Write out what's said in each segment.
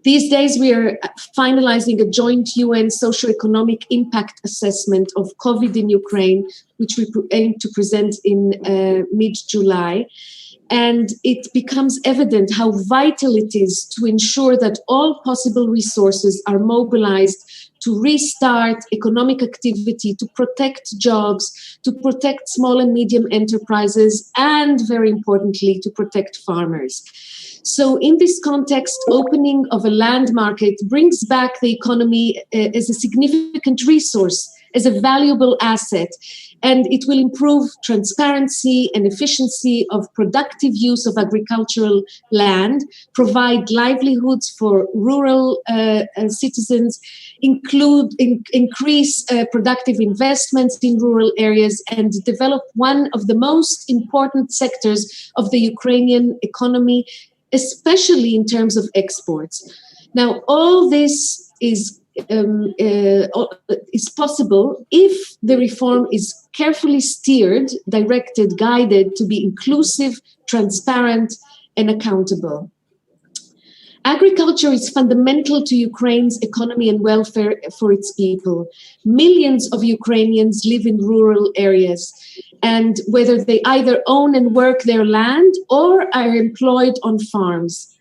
These days, we are finalizing a joint UN socioeconomic impact assessment of COVID in Ukraine, which we aim to present in mid-July. And it becomes evident how vital it is to ensure that all possible resources are mobilized to restart economic activity, to protect jobs, to protect small and medium enterprises, and very importantly, to protect farmers. So in this context, opening of a land market brings back the economy as a significant resource, as a valuable asset, and it will improve transparency and efficiency of productive use of agricultural land, provide livelihoods for rural citizens, increase productive investments in rural areas, and develop one of the most important sectors of the Ukrainian economy, especially in terms of exports. Now, all this is possible if the reform is carefully steered, directed, guided to be inclusive, transparent, and accountable. Agriculture is fundamental to Ukraine's economy and welfare for its people. Millions of Ukrainians live in rural areas, and whether they either own and work their land or are employed on farms.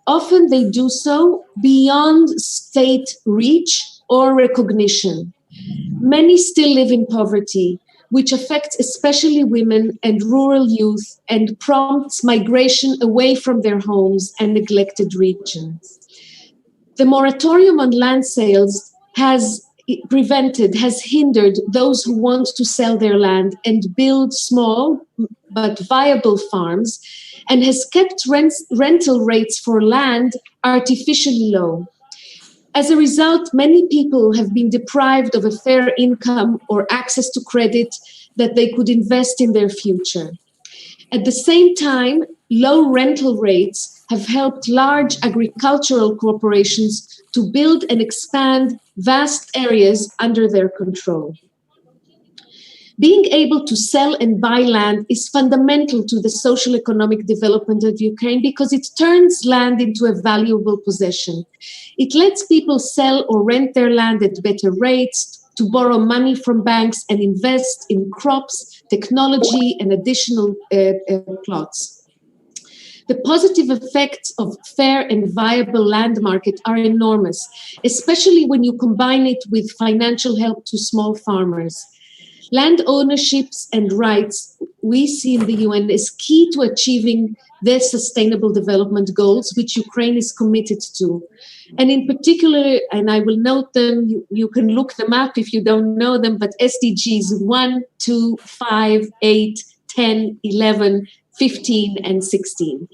Often they do so beyond state reach or recognition. Many still live in poverty, which affects especially women and rural youth and prompts migration away from their homes and neglected regions. The moratorium on land sales has hindered those who want to sell their land and build small but viable farms, and has kept rental rates for land artificially low. As a result, many people have been deprived of a fair income or access to credit that they could invest in their future. At the same time, low rental rates have helped large agricultural corporations to build and expand vast areas under their control. Being able to sell and buy land is fundamental to the social economic development of Ukraine because it turns land into a valuable possession. It lets people sell or rent their land at better rates, to borrow money from banks and invest in crops, technology, and additional plots. The positive effects of fair and viable land market are enormous, especially when you combine it with financial help to small farmers. Land ownerships and rights we see in the UN as key to achieving their sustainable development goals, which Ukraine is committed to. And in particular, and I will note them, you can look them up if you don't know them, but SDGs 1, 2, 5, 8, 10, 11, 15 and 16.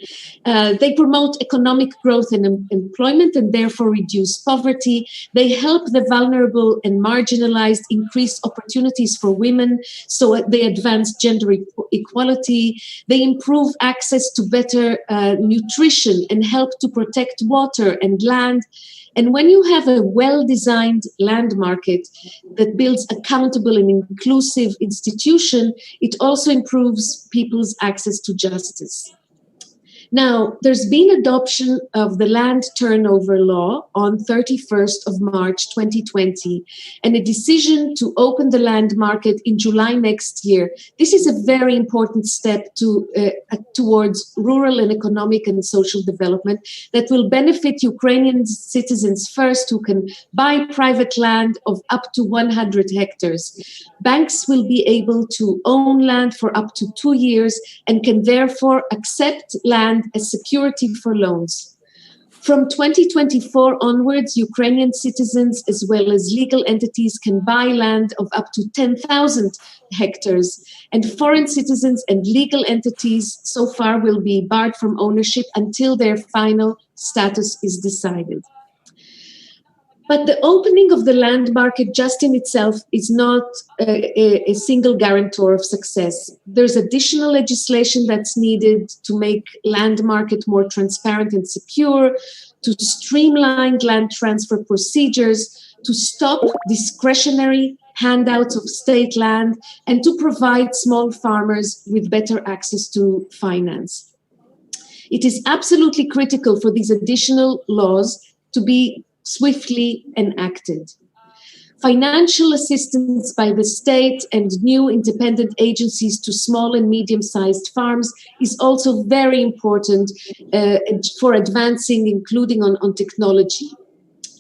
They promote economic growth and employment and therefore reduce poverty. They help the vulnerable and marginalized increase opportunities for women, so they advance gender equality. They improve access to better nutrition and help to protect water and land. And when you have a well-designed land market that builds accountable and inclusive institution, it also improves people's access to justice. Now, there's been adoption of the land turnover law on 31st of March 2020 and a decision to open the land market in July next year. This is a very important step towards rural and economic and social development that will benefit Ukrainian citizens first, who can buy private land of up to 100 hectares. Banks will be able to own land for up to 2 years and can therefore accept land as security for loans. From 2024 onwards, Ukrainian citizens as well as legal entities can buy land of up to 10,000 hectares, and foreign citizens and legal entities so far will be barred from ownership until their final status is decided. But the opening of the land market just in itself is not a single guarantor of success. There's additional legislation that's needed to make land market more transparent and secure, to streamline land transfer procedures, to stop discretionary handouts of state land, and to provide small farmers with better access to finance. It is absolutely critical for these additional laws to be swiftly enacted. Financial assistance by the state and new independent agencies to small and medium-sized farms is also very important for advancing, including on technology.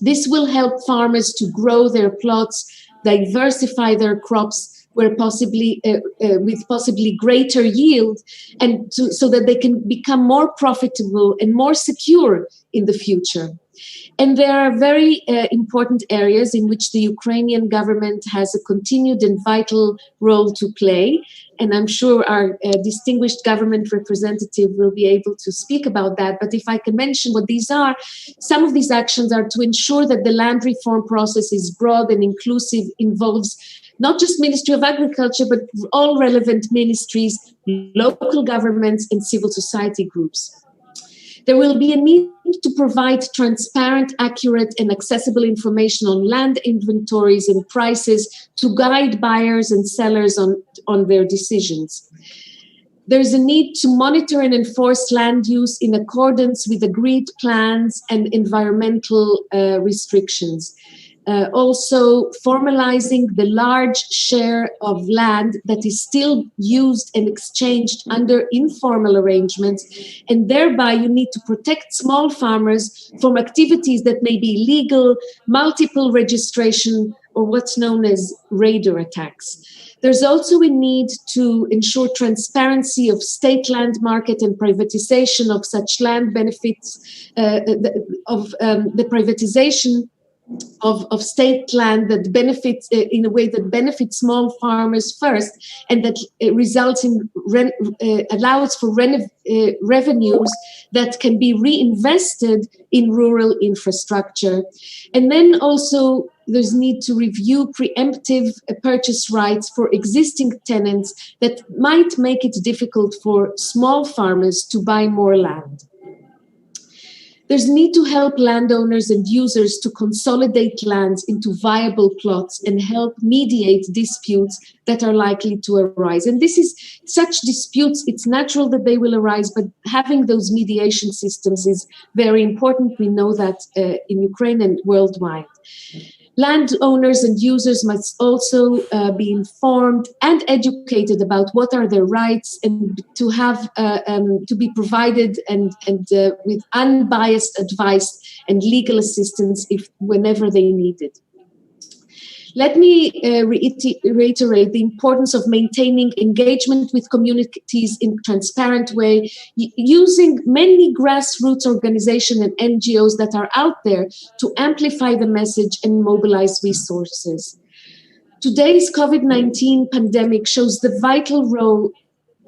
This will help farmers to grow their plots, diversify their crops where possibly with possibly greater yield, and so that they can become more profitable and more secure in the future. And there are very important areas in which the Ukrainian government has a continued and vital role to play. And I'm sure our distinguished government representative will be able to speak about that. But if I can mention what these are, some of these actions are to ensure that the land reform process is broad and inclusive, involves not just Ministry of Agriculture, but all relevant ministries, local governments, and civil society groups. There will be a need to provide transparent, accurate, and accessible information on land inventories and prices to guide buyers and sellers on their decisions. There's a need to monitor and enforce land use in accordance with agreed plans and environmental restrictions. Also formalizing the large share of land that is still used and exchanged under informal arrangements, and thereby you need to protect small farmers from activities that may be illegal, multiple registration, or what's known as raider attacks. There's also a need to ensure transparency of state land market and privatization of such land benefits, the privatization of state land that benefits in a way that benefits small farmers first, and that results in allows for revenues that can be reinvested in rural infrastructure. And then also there's need to review preemptive purchase rights for existing tenants that might make it difficult for small farmers to buy more land. There's need to help landowners and users to consolidate lands into viable plots and help mediate disputes that are likely to arise. And this is such disputes, it's natural that they will arise, but having those mediation systems is very important. We know that in Ukraine and worldwide. Landowners and users must also be informed and educated about what are their rights, and to have to be provided and with unbiased advice and legal assistance whenever they need it. Let me reiterate the importance of maintaining engagement with communities in a transparent way, using many grassroots organizations and NGOs that are out there to amplify the message and mobilize resources. Today's COVID-19 pandemic shows the vital role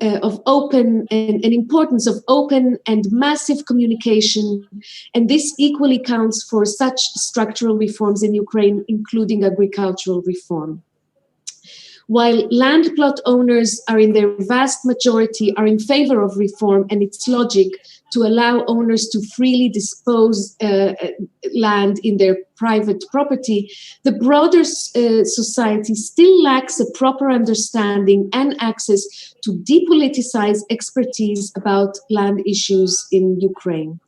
of open and importance of open and massive communication, and this equally counts for such structural reforms in Ukraine, including agricultural reform. While land plot owners are in their vast majority are in favor of reform and its logic to allow owners to freely dispose land in their private property, the broader society still lacks a proper understanding and access to depoliticize expertise about land issues in Ukraine.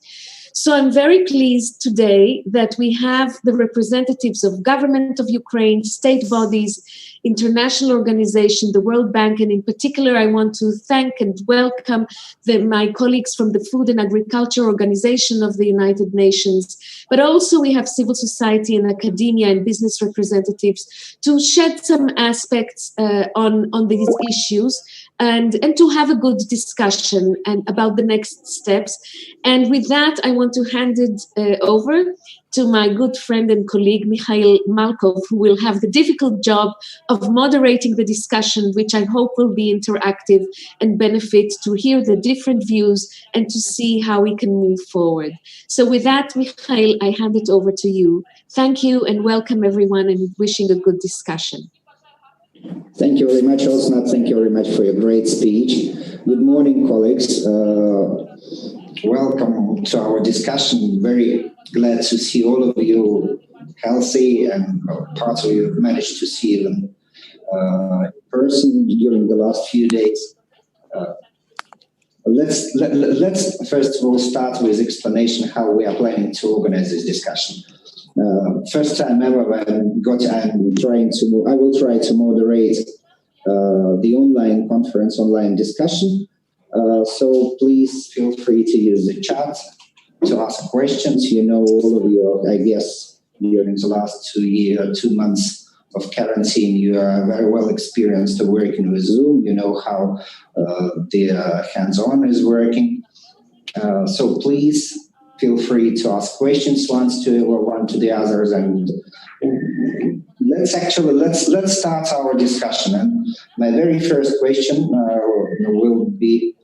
So I'm very pleased today that we have the representatives of government of Ukraine, state bodies, international organizations, the World Bank, and in particular, I want to thank and welcome my colleagues from the Food and Agriculture Organization of the United Nations. But also we have civil society and academia and business representatives to shed some aspects on these issues and to have a good discussion about the next steps. And with that, I want to hand it over to my good friend and colleague, Mikhail Malkov, who will have the difficult job of moderating the discussion, which I hope will be interactive and benefit to hear the different views and to see how we can move forward. So with that, Mikhail, I hand it over to you. Thank you and welcome everyone, and wishing a good discussion. Thank you very much, Osnat. Thank you very much for your great speech. Good morning, colleagues. Welcome to our discussion. Very glad to see all of you healthy, and parts of you have managed to see them in person during the last few days. Let's first of all start with explanation how we are planning to organize this discussion. First time ever, I will try to moderate the online conference, online discussion. So please feel free to use the chat to ask questions. You know, all of you, I guess, during the last 2 months of quarantine, you are very well experienced working with Zoom. You know how the hands-on is working. So please feel free to ask questions one to the others, and let's start our discussion. And my very first question will be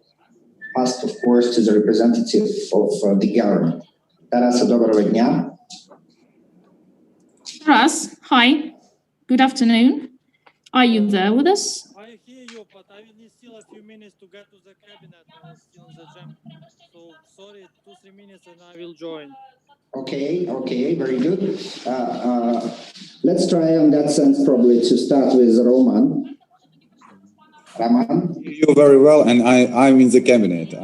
asked, of course, to the representative of the government. Taras, доброго дня. Taras, hi. Good afternoon. Are you there with us? I hear you, but I will need still a few minutes to get to the cabinet. I was still in the jam. So sorry, 2-3 minutes and I will join. Okay, very good. Let's try on that sense probably to start with Roman. Roman? You very well, and I'm in the cabinet.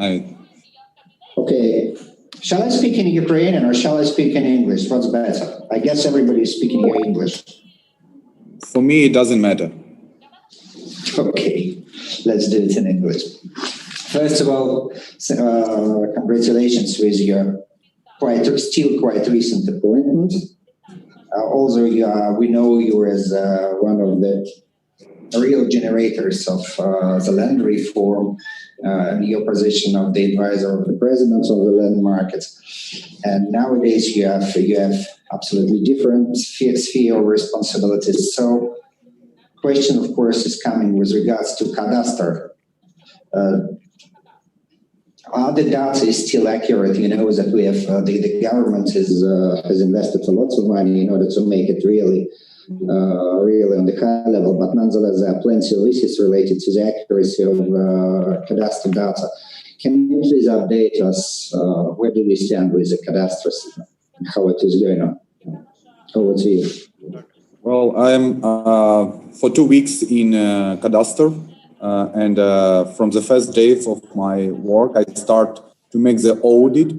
Okay. Shall I speak in Ukrainian or shall I speak in English? What's better? I guess everybody is speaking English. For me, it doesn't matter. Okay, let's do it in English. First of all, congratulations with your still quite recent appointment. Although we know you as one of the real generators of the land reform and your position of the advisor of the president of the land markets. And nowadays you have absolutely different sphere of responsibilities. So question, of course, is coming with regards to cadastre. Are the data still accurate? You know that we have the government has invested a lot of money in order to make it really on the high level, but nonetheless there are plenty of issues related to the accuracy of cadastre data. Can you please update us where do we stand with the cadastre system and how it is going on? Over to you. Well, I am for 2 weeks in cadastre. And from the first day of my work, I start to make the audit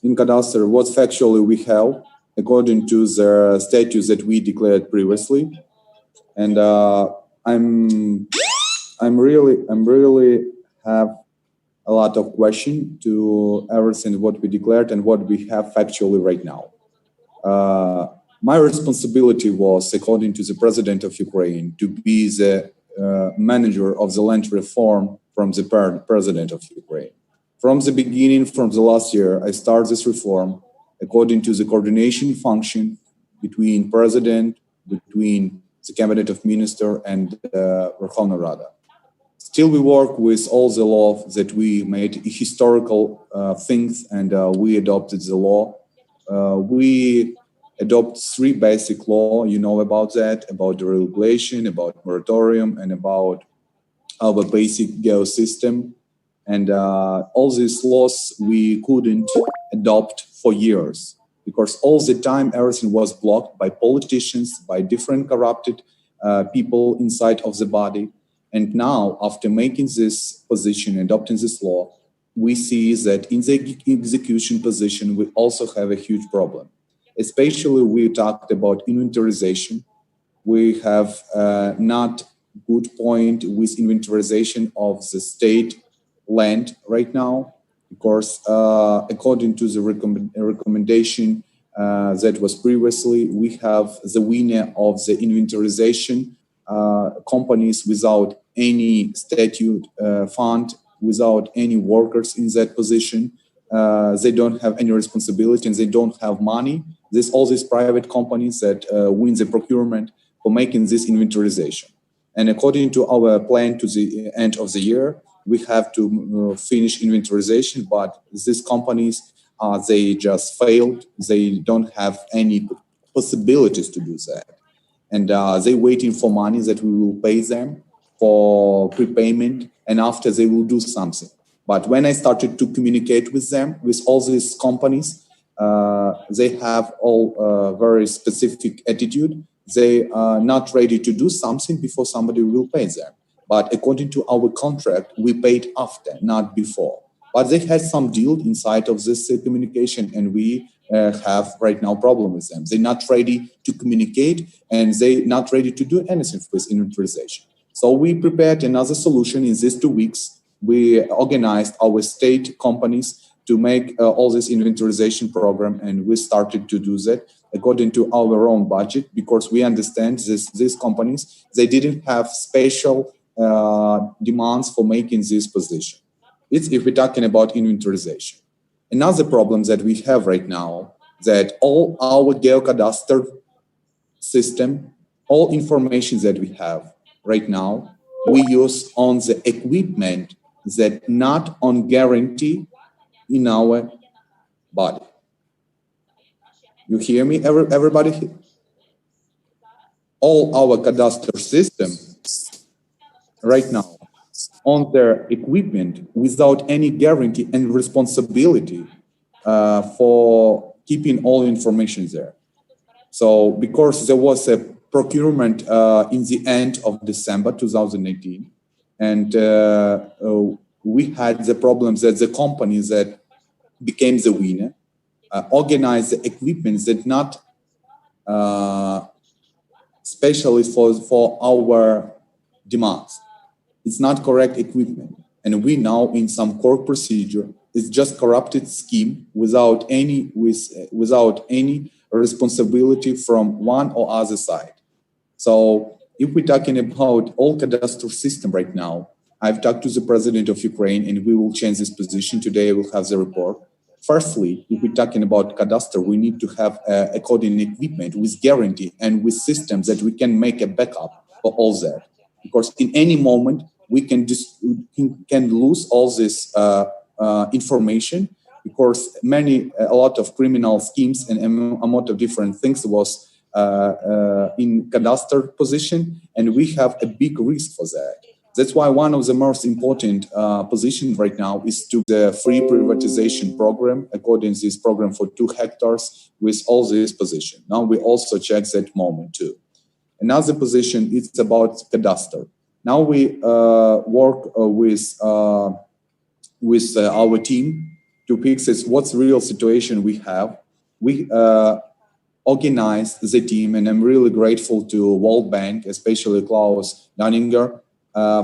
in cadastre, what factually we have according to the status that we declared previously. And I'm really have a lot of question to everything what we declared and what we have factually right now. My responsibility was, according to the President of Ukraine, to be the manager of the land reform from the President of Ukraine. From the beginning, from the last year, I started this reform according to the coordination function between President, between the Cabinet of Ministers and Verkhovna Rada. Still, we work with all the law that we made historical things, and we adopted the law. We adopt 3 basic laws, you know about that, about the regulation, about moratorium, and about our basic geosystem. And all these laws we couldn't adopt for years because all the time everything was blocked by politicians, by different corrupted people inside of the body. And now, after making this position, adopting this law, we see that in the execution position, we also have a huge problem. Especially, we talked about inventorization. We have not good point with inventorization of the state land right now. Of course, according to the recommendation that was previously, we have the winner of the inventorization companies without any statute fund, without any workers in that position. They don't have any responsibility and they don't have money. There's all these private companies that win the procurement for making this inventorization. And according to our plan to the end of the year, we have to finish inventorization, but these companies, they just failed. They don't have any possibilities to do that. And they're waiting for money that we will pay them for prepayment, and after they will do something. But when I started to communicate with them, with all these companies, they have all very specific attitude. They are not ready to do something before somebody will pay them. But according to our contract, we paid after, not before. But they had some deal inside of this communication, and we have right now problem with them. They're not ready to communicate, and they're not ready to do anything with inventorization. So we prepared another solution in these 2 weeks. We organized our state companies to make all this inventorization program, and we started to do that according to our own budget, because we understand these companies, they didn't have special demands for making this position. It's if we're talking about inventorization. Another problem that we have right now, that all our geocadastre system, all information that we have right now, we use on the equipment that not on guarantee in our body. You hear me, everybody? All our cadastre system right now on their equipment without any guarantee and responsibility for keeping all information there. So because there was a procurement in the end of December 2018, and we had the problem that the company that became the winner organized the equipment that not especially for our demands. It's not correct equipment. And we now in some court procedure, it's just corrupted scheme without any responsibility from one or other side. So if we're talking about all cadastre system right now, I've talked to the president of Ukraine and we will change this position. Today we'll have the report. Firstly, if we're talking about cadastre, we need to have a coding equipment with guarantee and with systems that we can make a backup for all that. Because in any moment, we can lose all this information, because a lot of criminal schemes and a lot of different things was in cadastre position, and we have a big risk for that. That's why one of the most important positions right now is to the free privatization program, according to this program for 2 hectares with all this position. Now we also check that moment too. Another position is about cadastre. Now we work with our team to fix this, what's the real situation we have. We organized the team, and I'm really grateful to World Bank, especially Klaus Danninger,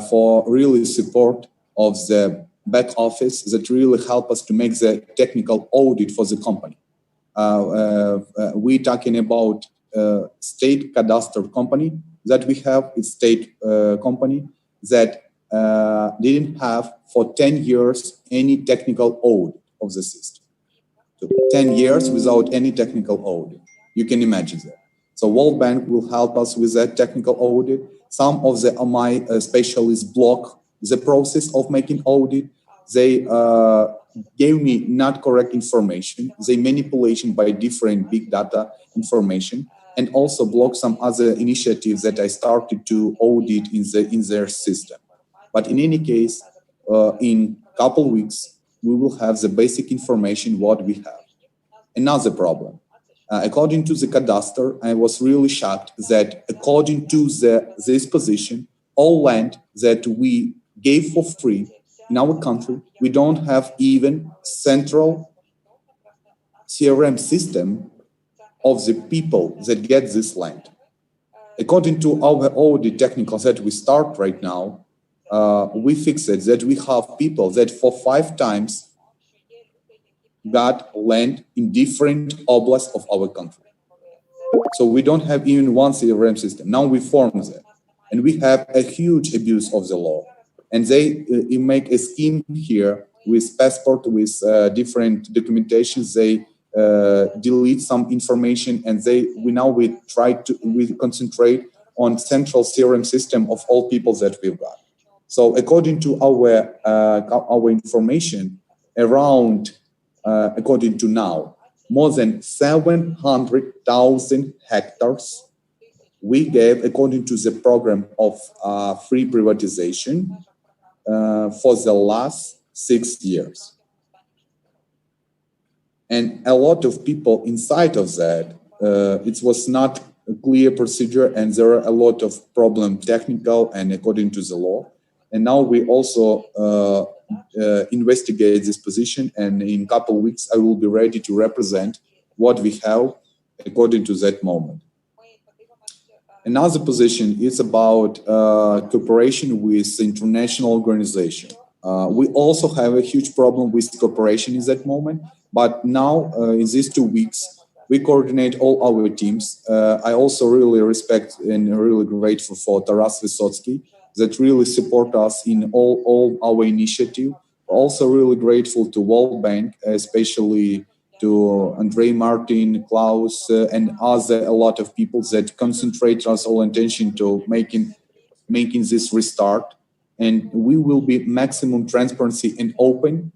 for really support of the back office that really help us to make the technical audit for the company. We're talking about state cadastre company that we have, it's state company that didn't have for 10 years any technical audit of the system. So 10 years without any technical audit. You can imagine that. So World Bank will help us with that technical audit. Some of the my specialists block the process of making audit. They gave me not correct information. They manipulation by different big data information, and also block some other initiatives that I started to audit in their system. But in any case, in a couple weeks, we will have the basic information what we have. Another problem. According to the cadastre, I was really shocked that according to this position, all land that we gave for free in our country, we don't have even central CRM system of the people that get this land. According to our audit technical that we start right now, we fixed it that we have people that for 5 times got land in different oblasts of our country. So we don't have even one CRM system. Now we form that. And we have a huge abuse of the law. And they make a scheme here with passport, with different documentations. They delete some information, and we concentrate on central CRM system of all people that we've got. So according to our information, around according to now, more than 700,000 hectares we gave according to the program of free privatization for the last 6 years. And a lot of people inside of that, it was not a clear procedure, and there are a lot of problem technical and according to the law. And now we also investigate this position, and in a couple of weeks I will be ready to represent what we have according to that moment. Another position is about cooperation with international organization. We also have a huge problem with cooperation in that moment, but now in these 2 weeks, we coordinate all our teams. I also really respect and really grateful for Taras Vysotsky that really support us in all our initiative. Also really grateful to World Bank, especially to Andrei Martin, Klaus, and a lot of people that concentrate us all attention to making this restart. And we will be maximum transparency and open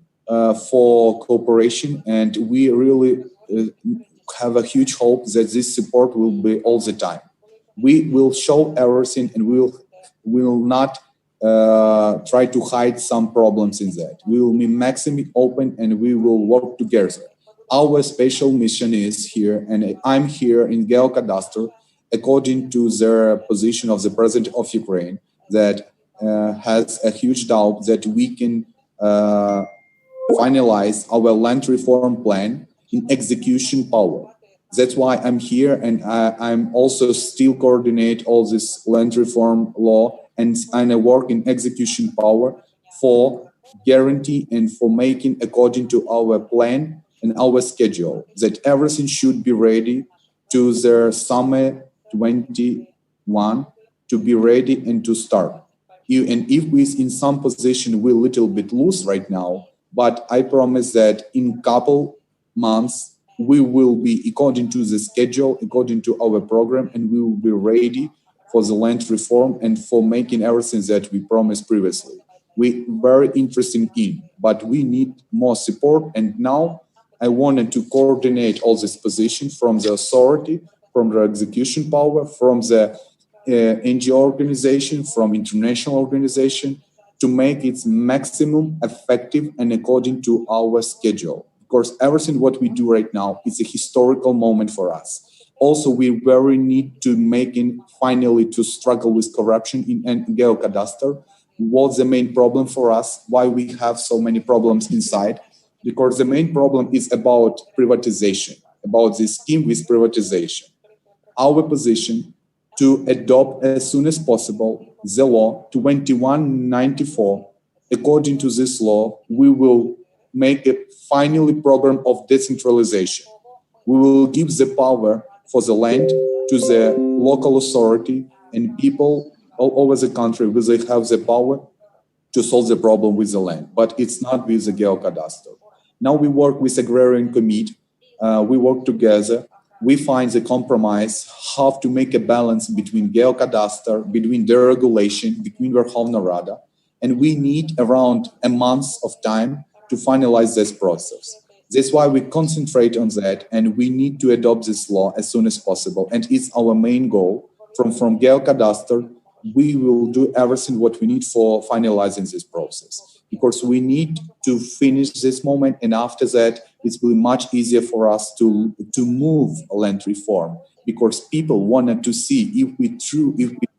for cooperation. And we really have a huge hope that this support will be all the time. We will show everything, and we will not try to hide some problems in that. We will be maximally open, and we will work together. Our special mission is here, and I'm here in Geocadastre, according to the position of the President of Ukraine, that has a huge doubt that we can finalize our land reform plan in execution power. That's why I'm here, and I'm also still coordinate all this land reform law, and I work in execution power for guarantee and for making according to our plan and our schedule, that everything should be ready to the summer 21 to be ready and to start. And if we in some position we're a little bit loose right now, but I promise that in couple months we will be according to the schedule, according to our program, and we will be ready for the land reform and for making everything that we promised previously. We're very interested in, but we need more support. And now I wanted to coordinate all this position from the authority, from the execution power, from the NGO organization, from international organization, to make it maximum effective and according to our schedule. Of course, everything what we do right now is a historical moment for us. Also, we very need to make it finally to struggle with corruption in Geocadastre. What's the main problem for us? Why we have so many problems inside? Because the main problem is about privatization, about this scheme with privatization. Our position to adopt as soon as possible the law 2194. According to this law, we will make a finally program of decentralization. We will give the power for the land to the local authority, and people all over the country will have the power to solve the problem with the land. But it's not with the Geocadastre. Now we work with agrarian committee. We work together. We find the compromise how to make a balance between Geocadastre, between deregulation, between Verkhovna Rada, and we need around a month of time to finalize this process. That's why we concentrate on that, and we need to adopt this law as soon as possible. And it's our main goal. From Geocadastre, we will do everything what we need for finalizing this process, because we need to finish this moment, and after that, it will be much easier for us to move land reform, because people wanted to see if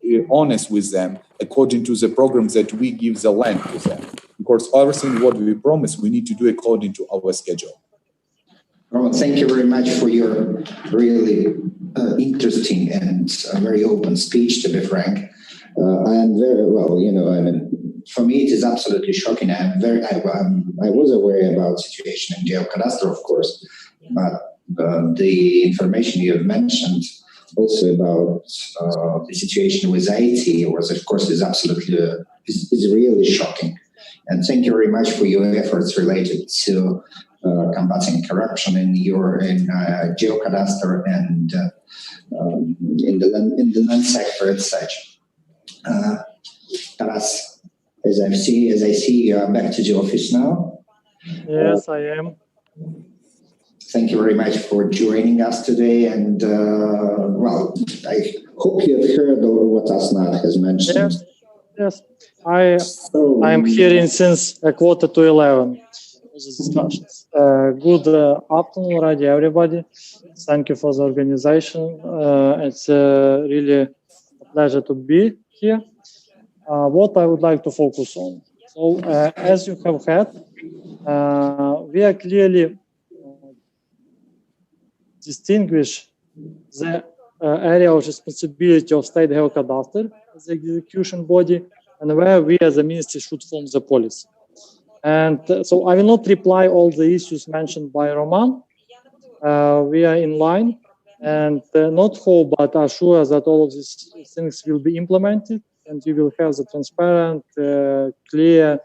we're honest with them according to the programs that we give the land to them. Because everything what we promise, we need to do according to our schedule. Roman, thank you very much for your really interesting and very open speech, to be frank. I am very well, I mean, for me, it is absolutely shocking. I was aware about the situation in Geocadastre, of course, but the information you have mentioned also about the situation with IT was, of course, is absolutely is really shocking. And thank you very much for your efforts related to combating corruption in Geocadastre and in the land sector as such. Taras, as I see, you are back to the office now. Yes, I am. Thank you very much for joining us today. And I hope you have heard what Asnat has mentioned. Yes. I am hearing since 10:45. Discussions. Good afternoon, already, everybody. Thank you for the organization. It's really a pleasure to be here. What I would like to focus on. So as you have heard, we are clearly distinguish the area of responsibility of State Geocadastre as the execution body, and where we as a ministry should form the policy. And so I will not reply all the issues mentioned by Roman. We are in line, and not hope, but are sure that all of these things will be implemented, and we will have the transparent, clear,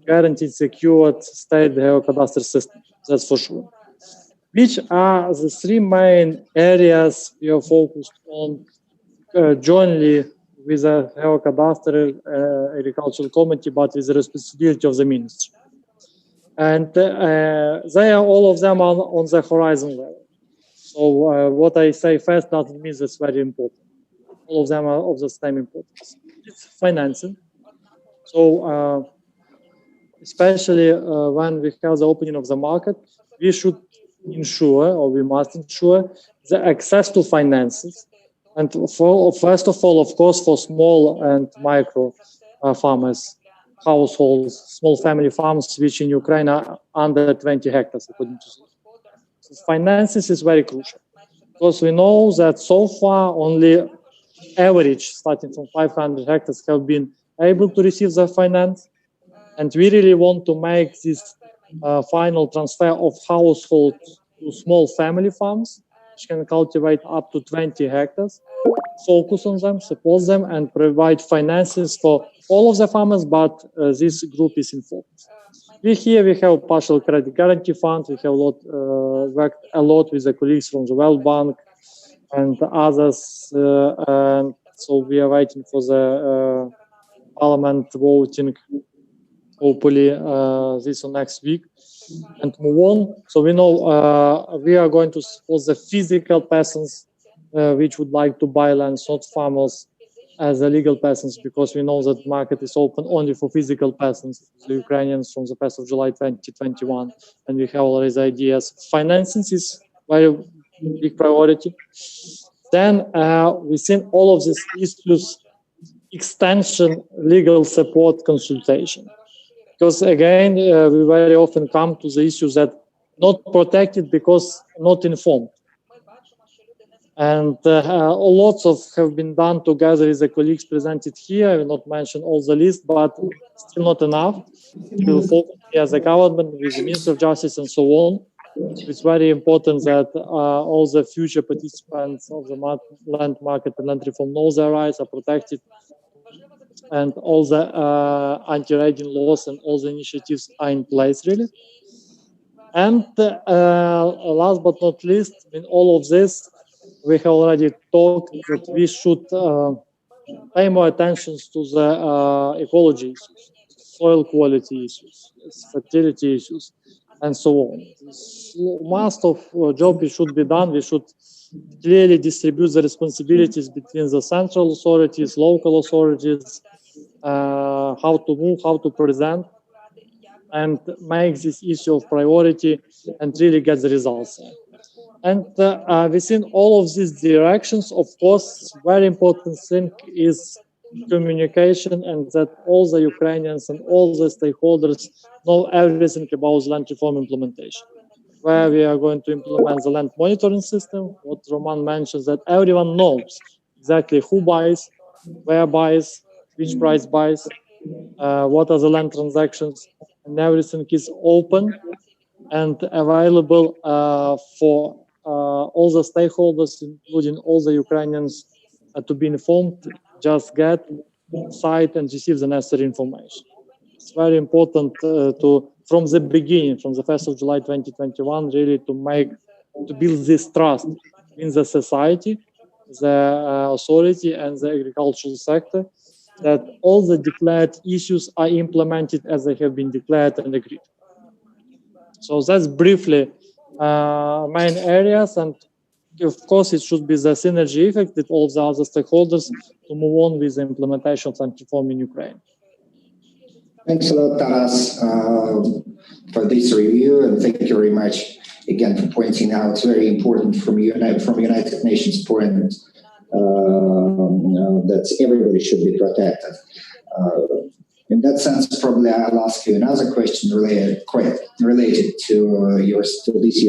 guaranteed, secured State Geocadastre system. That's for sure. Which are the three main areas we are focused on jointly with the Geocadastre Agricultural Committee, but with the responsibility of the ministry. And they are all of them on the horizon level. So what I say first doesn't mean that's very important. All of them are of the same importance. It's financing. So especially when we have the opening of the market, we should ensure, or we must ensure, the access to finances. And first of all, of course, for small and micro farmers, households, small family farms, which in Ukraine are under 20 hectares, according to so finances is very crucial. Because we know that so far only average, starting from 500 hectares, have been able to receive the finance. And we really want to make this final transfer of households to small family farms, which can cultivate up to 20 hectares, focus on them, support them, and provide finances for all of the farmers, but this group is in focus. We have partial credit guarantee fund. We have worked a lot with the colleagues from the World Bank and others, and so we are waiting for the parliament voting, hopefully this or next week, and move on. So we know we are going to support the physical persons which would like to buy land, not farmers, as the legal persons, because we know that market is open only for physical persons, the Ukrainians, from the 1st of July 2021, and we have already the ideas. Financing is very big priority. Then within all of these issues, extension, legal support, consultation. Because again, we very often come to the issue that not protected because not informed. And lots of have been done together with the colleagues presented here. I will not mention all the list, but still not enough. We will focus as a government with the Minister of Justice and so on. It's very important that all the future participants of the land market and land reform know their rights, are protected, and all the anti-raiding laws and all the initiatives are in place, really. And last but not least, in all of this, we have already talked that we should pay more attention to the ecology issues, soil quality issues, fertility issues, and so on. Most of job should be done. We should clearly distribute the responsibilities between the central authorities, local authorities, how to move, how to present, and make this issue of priority and really get the results. And within all of these directions, of course, very important thing is communication, and that all the Ukrainians and all the stakeholders know everything about land reform implementation. Where we are going to implement the land monitoring system, what Roman mentioned, that everyone knows exactly who buys, where buys, which price buys, what are the land transactions, and everything is open and available for all the stakeholders, including all the Ukrainians, to be informed, just get site and receive the necessary information. It's very important from the beginning, from the 1st of July 2021, really to build this trust in the society, the authority, and the agricultural sector, that all the declared issues are implemented as they have been declared and agreed. So that's briefly main areas, and of course it should be the synergy effect with all the other stakeholders to move on with the implementation of land reform in Ukraine. Thanks a lot, Taras, for this review, and thank you very much again for pointing out. It's very important from United Nations point that everybody should be protected. In that sense, probably I'll ask you another question related to your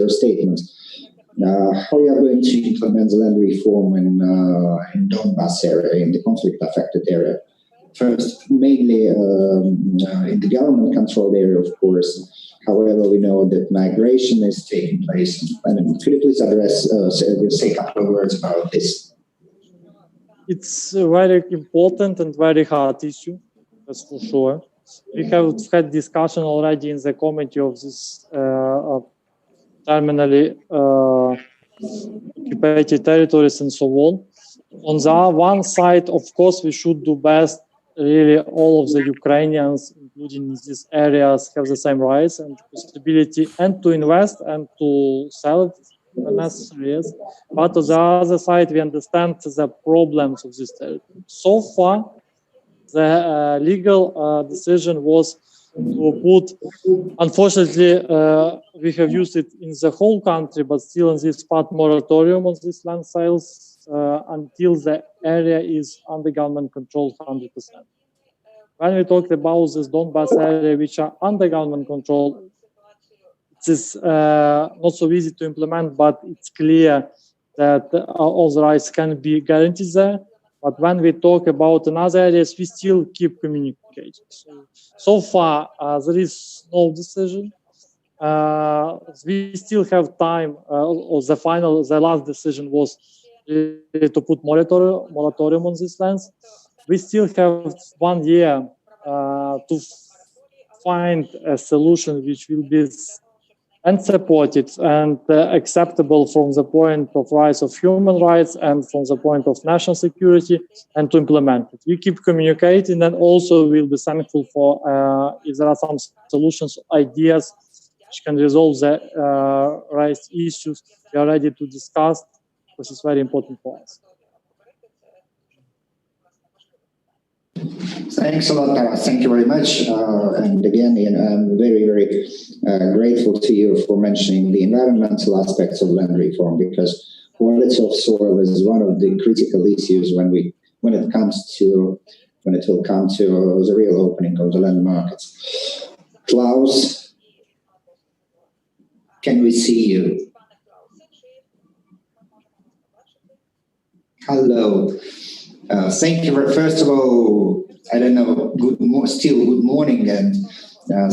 statement. How are you going to implement the land reform in Donbass area, in the conflict-affected area? First, mainly in the government-controlled area, of course. However, we know that migration is taking place. And could you please say a couple of words about this? It's a very important and very hard issue, that's for sure. We have had discussion already in the committee of this terminally occupied territories and so on. On the one side, of course, we should do best. Really, all of the Ukrainians, including these areas, have the same rights and possibility and to invest and to sell it when necessary. Yes. But on the other side, we understand the problems of this territory. So far, the legal decision was to put, unfortunately, we have used it in the whole country, but still in this part, moratorium on these land sales until the area is under government control 100%. When we talk about this Donbass area, which are under government control, it is not so easy to implement, but it's clear that all the rights can be guaranteed there. But when we talk about another areas, we still keep communicating. So far, there is no decision. We still have time, or the last decision was to put moratorium on these lands. We still have 1 year to find a solution which will be and supported and acceptable from the point of rights of human rights and from the point of national security, and to implement it. We keep communicating, and also we'll be thankful for if there are some solutions, ideas which can resolve the rights issues. We are ready to discuss, because it's very important for us. Thanks a lot, Taras. Thank you very much. And again, I'm very, very grateful to you for mentioning the environmental aspects of land reform, because quality of soil is one of the critical issues when it will come to the real opening of the land markets. Klaus, can we see you? Hello. Thank you. First of all, I don't know, good morning, and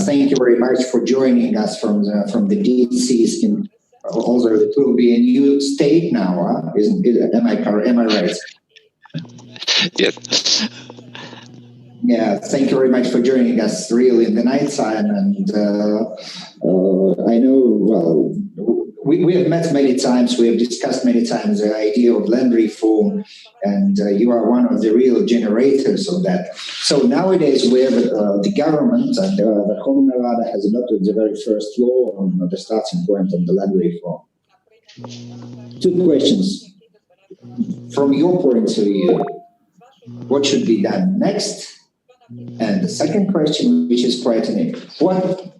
thank you very much for joining us from the DCs. Although it will be a new state now, huh? Am I right? Yes. Yeah, thank you very much for joining us really in the night time. And I know, well, we have met many times, we have discussed many times the idea of land reform, and you are one of the real generators of that. So nowadays we have the government, and the Verkhovna Rada has adopted the very first law on the starting point of the land reform. 2 questions. From your point of view, what should be done next? And the second question, which is frightening, what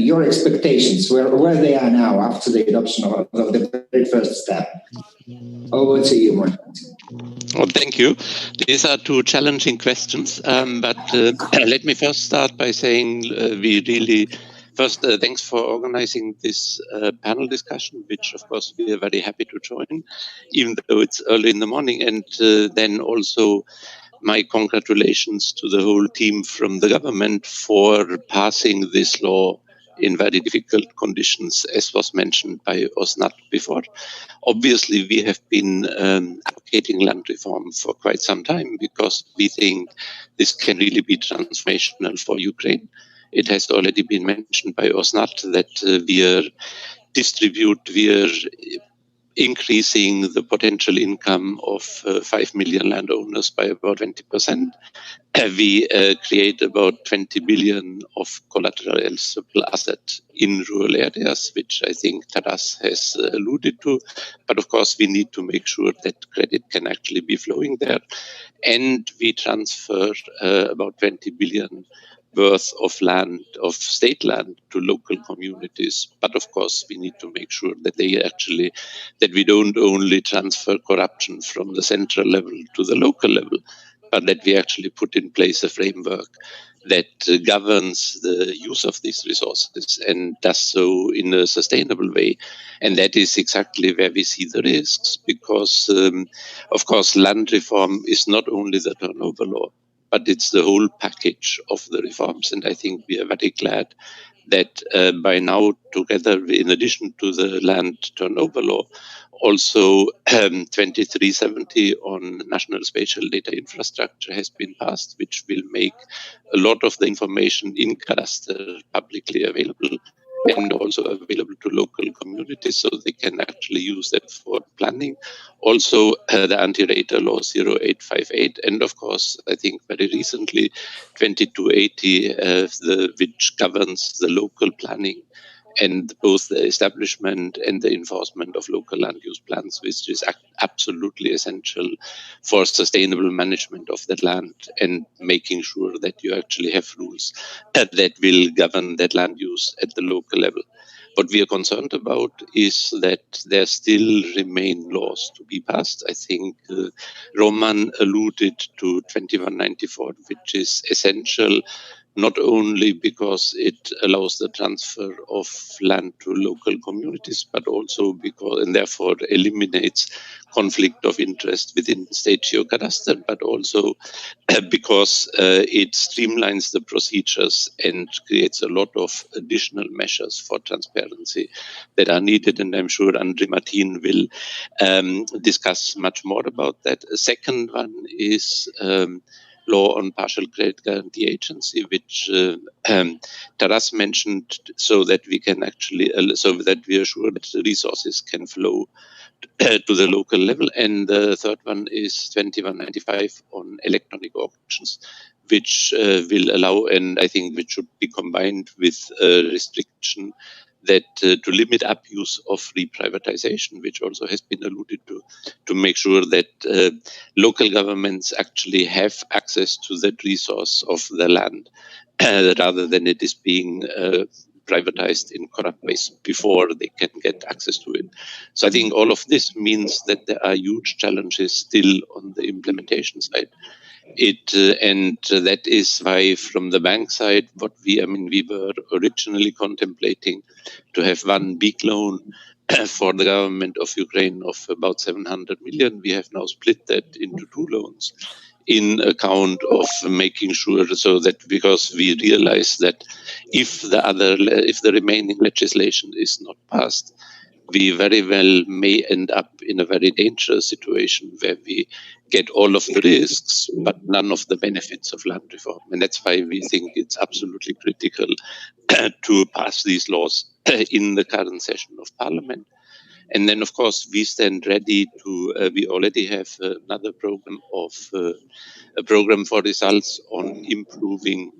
your expectations, where they are now after the adoption of the very first step? Over to you, Martin. Well, thank you. These are 2 challenging questions, but let me first start by saying thanks for organizing this panel discussion, which of course we are very happy to join, even though it's early in the morning, and then also my congratulations to the whole team from the government for passing this law in very difficult conditions, as was mentioned by Osnat before. Obviously, we have been advocating land reform for quite some time, because we think this can really be transformational for Ukraine. It has already been mentioned by Osnat that we are increasing the potential income of 5 million landowners by about 20%. We create about 20 billion of collateralizable asset in rural areas, which I think Taras has alluded to. But of course, we need to make sure that credit can actually be flowing there. And we transfer about 20 billion worth of land, of state land, to local communities. But of course, we need to make sure that we don't only transfer corruption from the central level to the local level, but that we actually put in place a framework that governs the use of these resources and does so in a sustainable way. And that is exactly where we see the risks, because, of course, land reform is not only the turnover law, but it's the whole package of the reforms. And I think we are very glad that by now, together, in addition to the land turnover law, also 2370 on national spatial data infrastructure has been passed, which will make a lot of the information in cadastre publicly available and also available to local communities so they can actually use that for planning. Also, the anti-data law 0858, and of course, I think very recently 2280, which governs the local planning and both the establishment and the enforcement of local land use plans, which is absolutely essential for sustainable management of that land and making sure that you actually have rules that will govern that land use at the local level. What we are concerned about is that there still remain laws to be passed. I think Roman alluded to 2194, which is essential not only because it allows the transfer of land to local communities, but also because, and therefore eliminates conflict of interest within state geocadastre, but also because it streamlines the procedures and creates a lot of additional measures for transparency that are needed. And I'm sure Andre Martin will discuss much more about that. A second one is law on partial credit guarantee agency, which Taras mentioned, so that we can actually, so that we are sure that the resources can flow to the local level. And the third one is 2195 on electronic auctions, which will allow, and I think which should be combined with a restriction that to limit abuse of reprivatization, which also has been alluded to make sure that local governments actually have access to that resource of the land rather than it is being privatized in corrupt ways before they can get access to it. So I think all of this means that there are huge challenges still on the implementation side. And that is why from the bank side, we were originally contemplating to have one big loan for the government of Ukraine of about 700 million. We have now split that into two loans in account of making sure so that, because we realize that if the remaining legislation is not passed, we very well may end up in a very dangerous situation where we get all of the risks, but none of the benefits of land reform. And that's why we think it's absolutely critical to pass these laws in the current session of Parliament. And then, of course, we stand ready to, we already have another program of a program for results on improving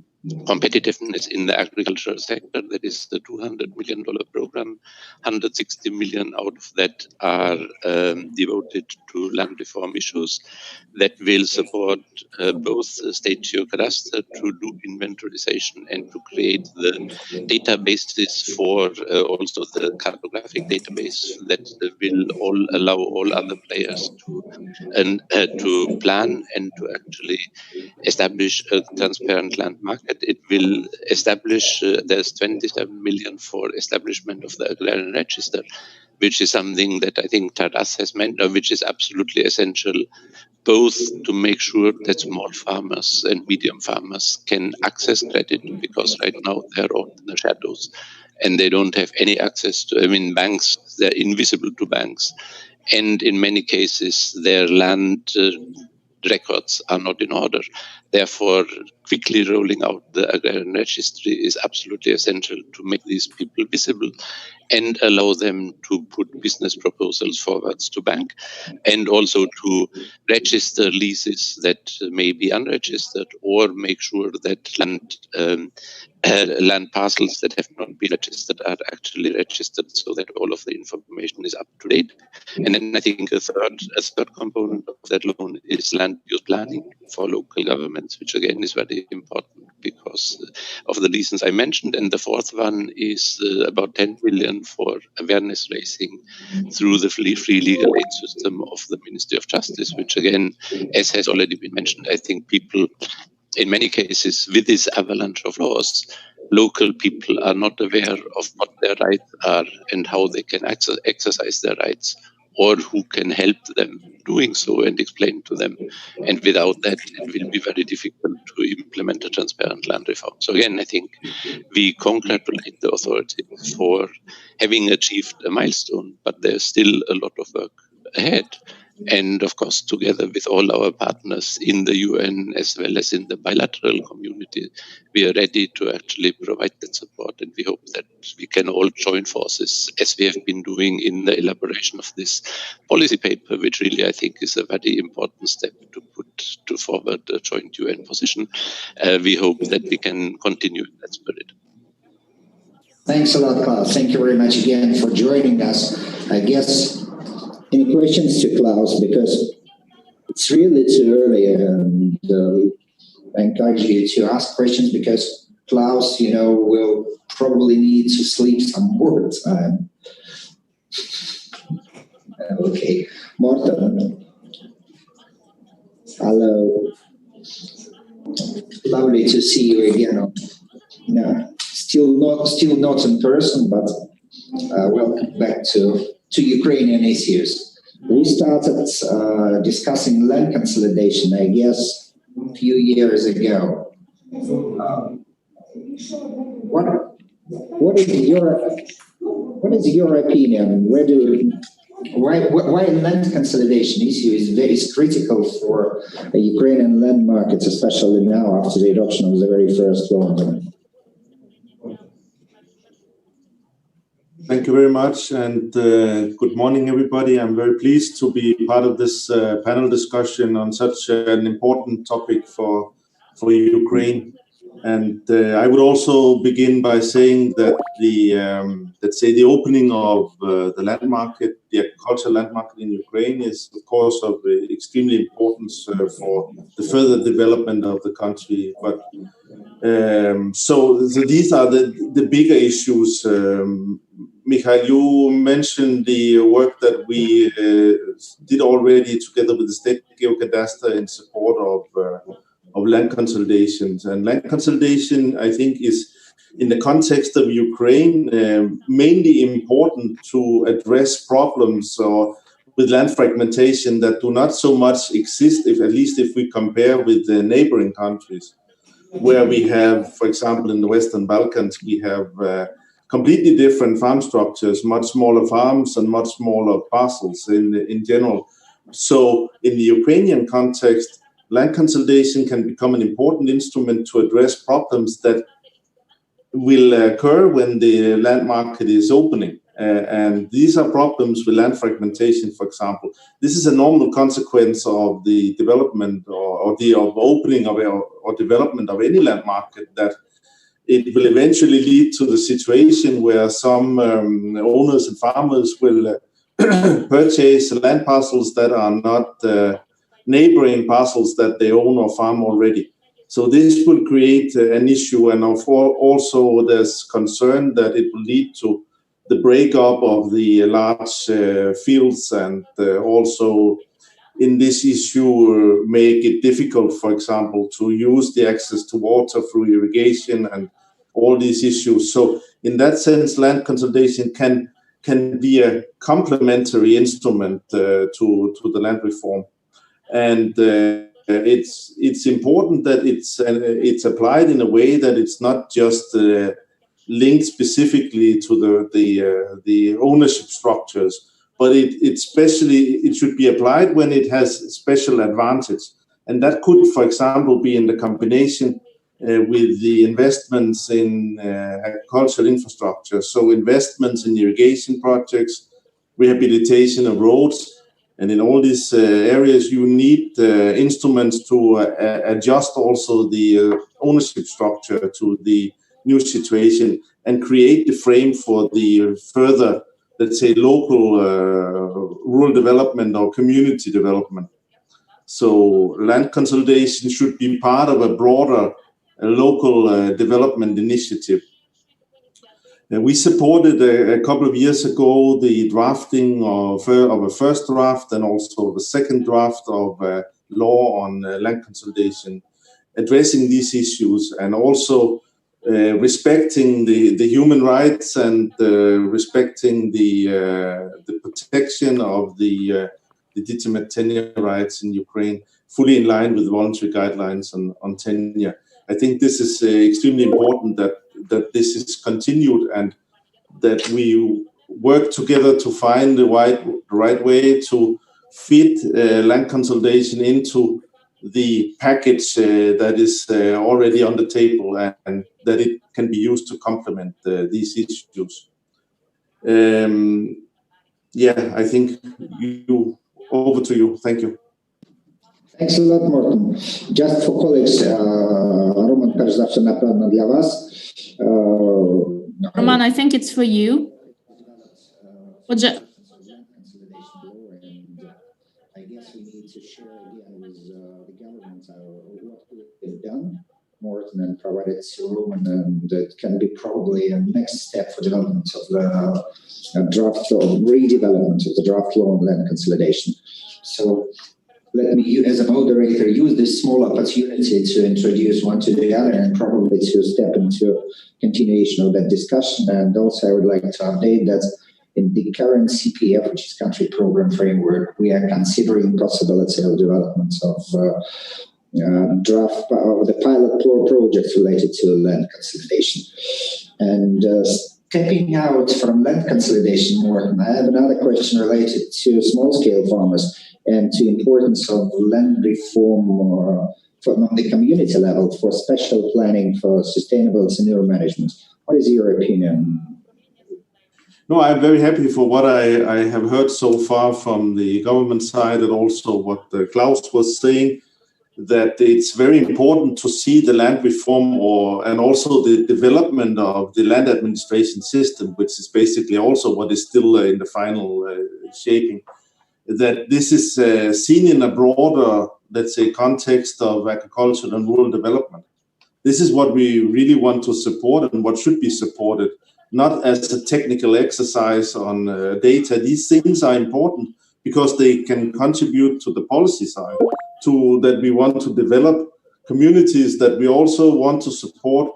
competitiveness in the agricultural sector. That is the $200 million program. 160 million out of that are devoted to land reform issues that will support both state geocadastre to do inventorization and to create the databases for also the cartographic database that will allow all other players to plan and to actually establish a transparent land market. It will establish, there's 27 million for establishment of the agrarian register, which is something that I think Taras has mentioned, which is absolutely essential, both to make sure that small farmers and medium farmers can access credit, because right now they're all in the shadows and they don't have any access to, banks, they're invisible to banks. And in many cases, their land records are not in order. Therefore, quickly rolling out the agrarian registry is absolutely essential to make these people visible and allow them to put business proposals forwards to bank, and also to register leases that may be unregistered, or make sure that land parcels that have not been registered are actually registered, so that all of the information is up to date. And then I think a third component of that loan is land use planning for local governments, which again is very important. because of the reasons I mentioned. And the fourth one is about 10 million for awareness raising through the free legal aid system of the Ministry of Justice, which again, as has already been mentioned, I think people, in many cases, with this avalanche of laws, local people are not aware of what their rights are and how they can exercise their rights, or who can help them doing so and explain to them. And without that, it will be very difficult to implement a transparent land reform. So again, I think we congratulate the authorities for having achieved a milestone, but there's still a lot of work ahead. And of course, together with all our partners in the UN as well as in the bilateral community, we are ready to actually provide that support. And we hope that we can all join forces, as we have been doing in the elaboration of this policy paper, which really I think is a very important step to put to forward a joint UN position. We hope that we can continue in that spirit. Thanks a lot, Klaus. Thank you very much again for joining us. I guess any questions to Klaus, because it's really too early, and I encourage you to ask questions, because Klaus, will probably need to sleep some more time. Okay, Morten. Hello. Lovely to see you again. Still not in person, but welcome back to Ukrainian issues. We started discussing land consolidation, I guess, a few years ago. What is your opinion? Why land consolidation issue is critical for Ukrainian land markets, especially now after the adoption of the very first law? Thank you very much, and good morning, everybody. I'm very pleased to be part of this panel discussion on such an important topic for Ukraine. And I would also begin by saying that the opening of the land market, the agricultural land market in Ukraine, is of course of extremely importance for the further development of the country. But so these are the bigger issues. Mikhail, you mentioned the work that we did already together with the State Geocadastre in support of land consolidations. And land consolidation, I think, is, in the context of Ukraine, mainly important to address problems with land fragmentation that do not so much exist, at least if we compare with the neighboring countries, where we have, for example, in the Western Balkans, we have completely different farm structures, much smaller farms and much smaller parcels in general. So in the Ukrainian context, land consolidation can become an important instrument to address problems that will occur when the land market is opening. And these are problems with land fragmentation, for example. This is a normal consequence of the development or the opening of or development of any land market, that it will eventually lead to the situation where some owners and farmers will purchase land parcels that are not neighboring parcels that they own or farm already. So this will create an issue, and also there's concern that it will lead to the breakup of the large fields, and also in this issue make it difficult, for example, to use the access to water through irrigation and all these issues. So in that sense, land consolidation can be a complementary instrument to the land reform. And it's important that it's applied in a way that it's not just linked specifically to the ownership structures, but it should be applied when it has special advantage. And that could, for example, be in the combination with the investments in agricultural infrastructure. So investments in irrigation projects, rehabilitation of roads, and in all these areas, you need instruments to adjust also the ownership structure to the new situation and create the frame for the further, let's say, local rural development or community development. So land consolidation should be part of a broader local development initiative. We supported a couple of years ago the drafting of a first draft and also the second draft of law on land consolidation, addressing these issues and also respecting the human rights and respecting the protection of the legitimate tenure rights in Ukraine, fully in line with voluntary guidelines on tenure. I think this is extremely important that this is continued and that we work together to find the right way to fit land consolidation into the package that is already on the table and that it can be used to complement these issues. Yeah, I think over to you. Thank you. Thanks a lot, Morten. Just for colleagues, Roman, перш за все, напевно, для вас. Roman, I think it's for you. I guess we need to share again with the government what we've done, Morten, and provide it to Roman, and it can be probably a next step for development of the draft or redevelopment of the draft law on land consolidation. So let me, as a moderator, use this small opportunity to introduce one to the other and probably to step into continuation of that discussion. And also I would like to update that in the current CPF, which is Country Program Framework, we are considering possibility of development of draft of the pilot projects related to land consolidation. And stepping out from land consolidation, Morten, I have another question related to small-scale farmers and to importance of land reform on the community level for special planning for sustainable tenure management. What is your opinion? No, I'm very happy for what I have heard so far from the government side and also what Klaus was saying, that it's very important to see the land reform and also the development of the land administration system, which is basically also what is still in the final shaping, that this is seen in a broader, let's say, context of agriculture and rural development. This is what we really want to support and what should be supported, not as a technical exercise on data. These things are important because they can contribute to the policy side, to that we want to develop communities, that we also want to support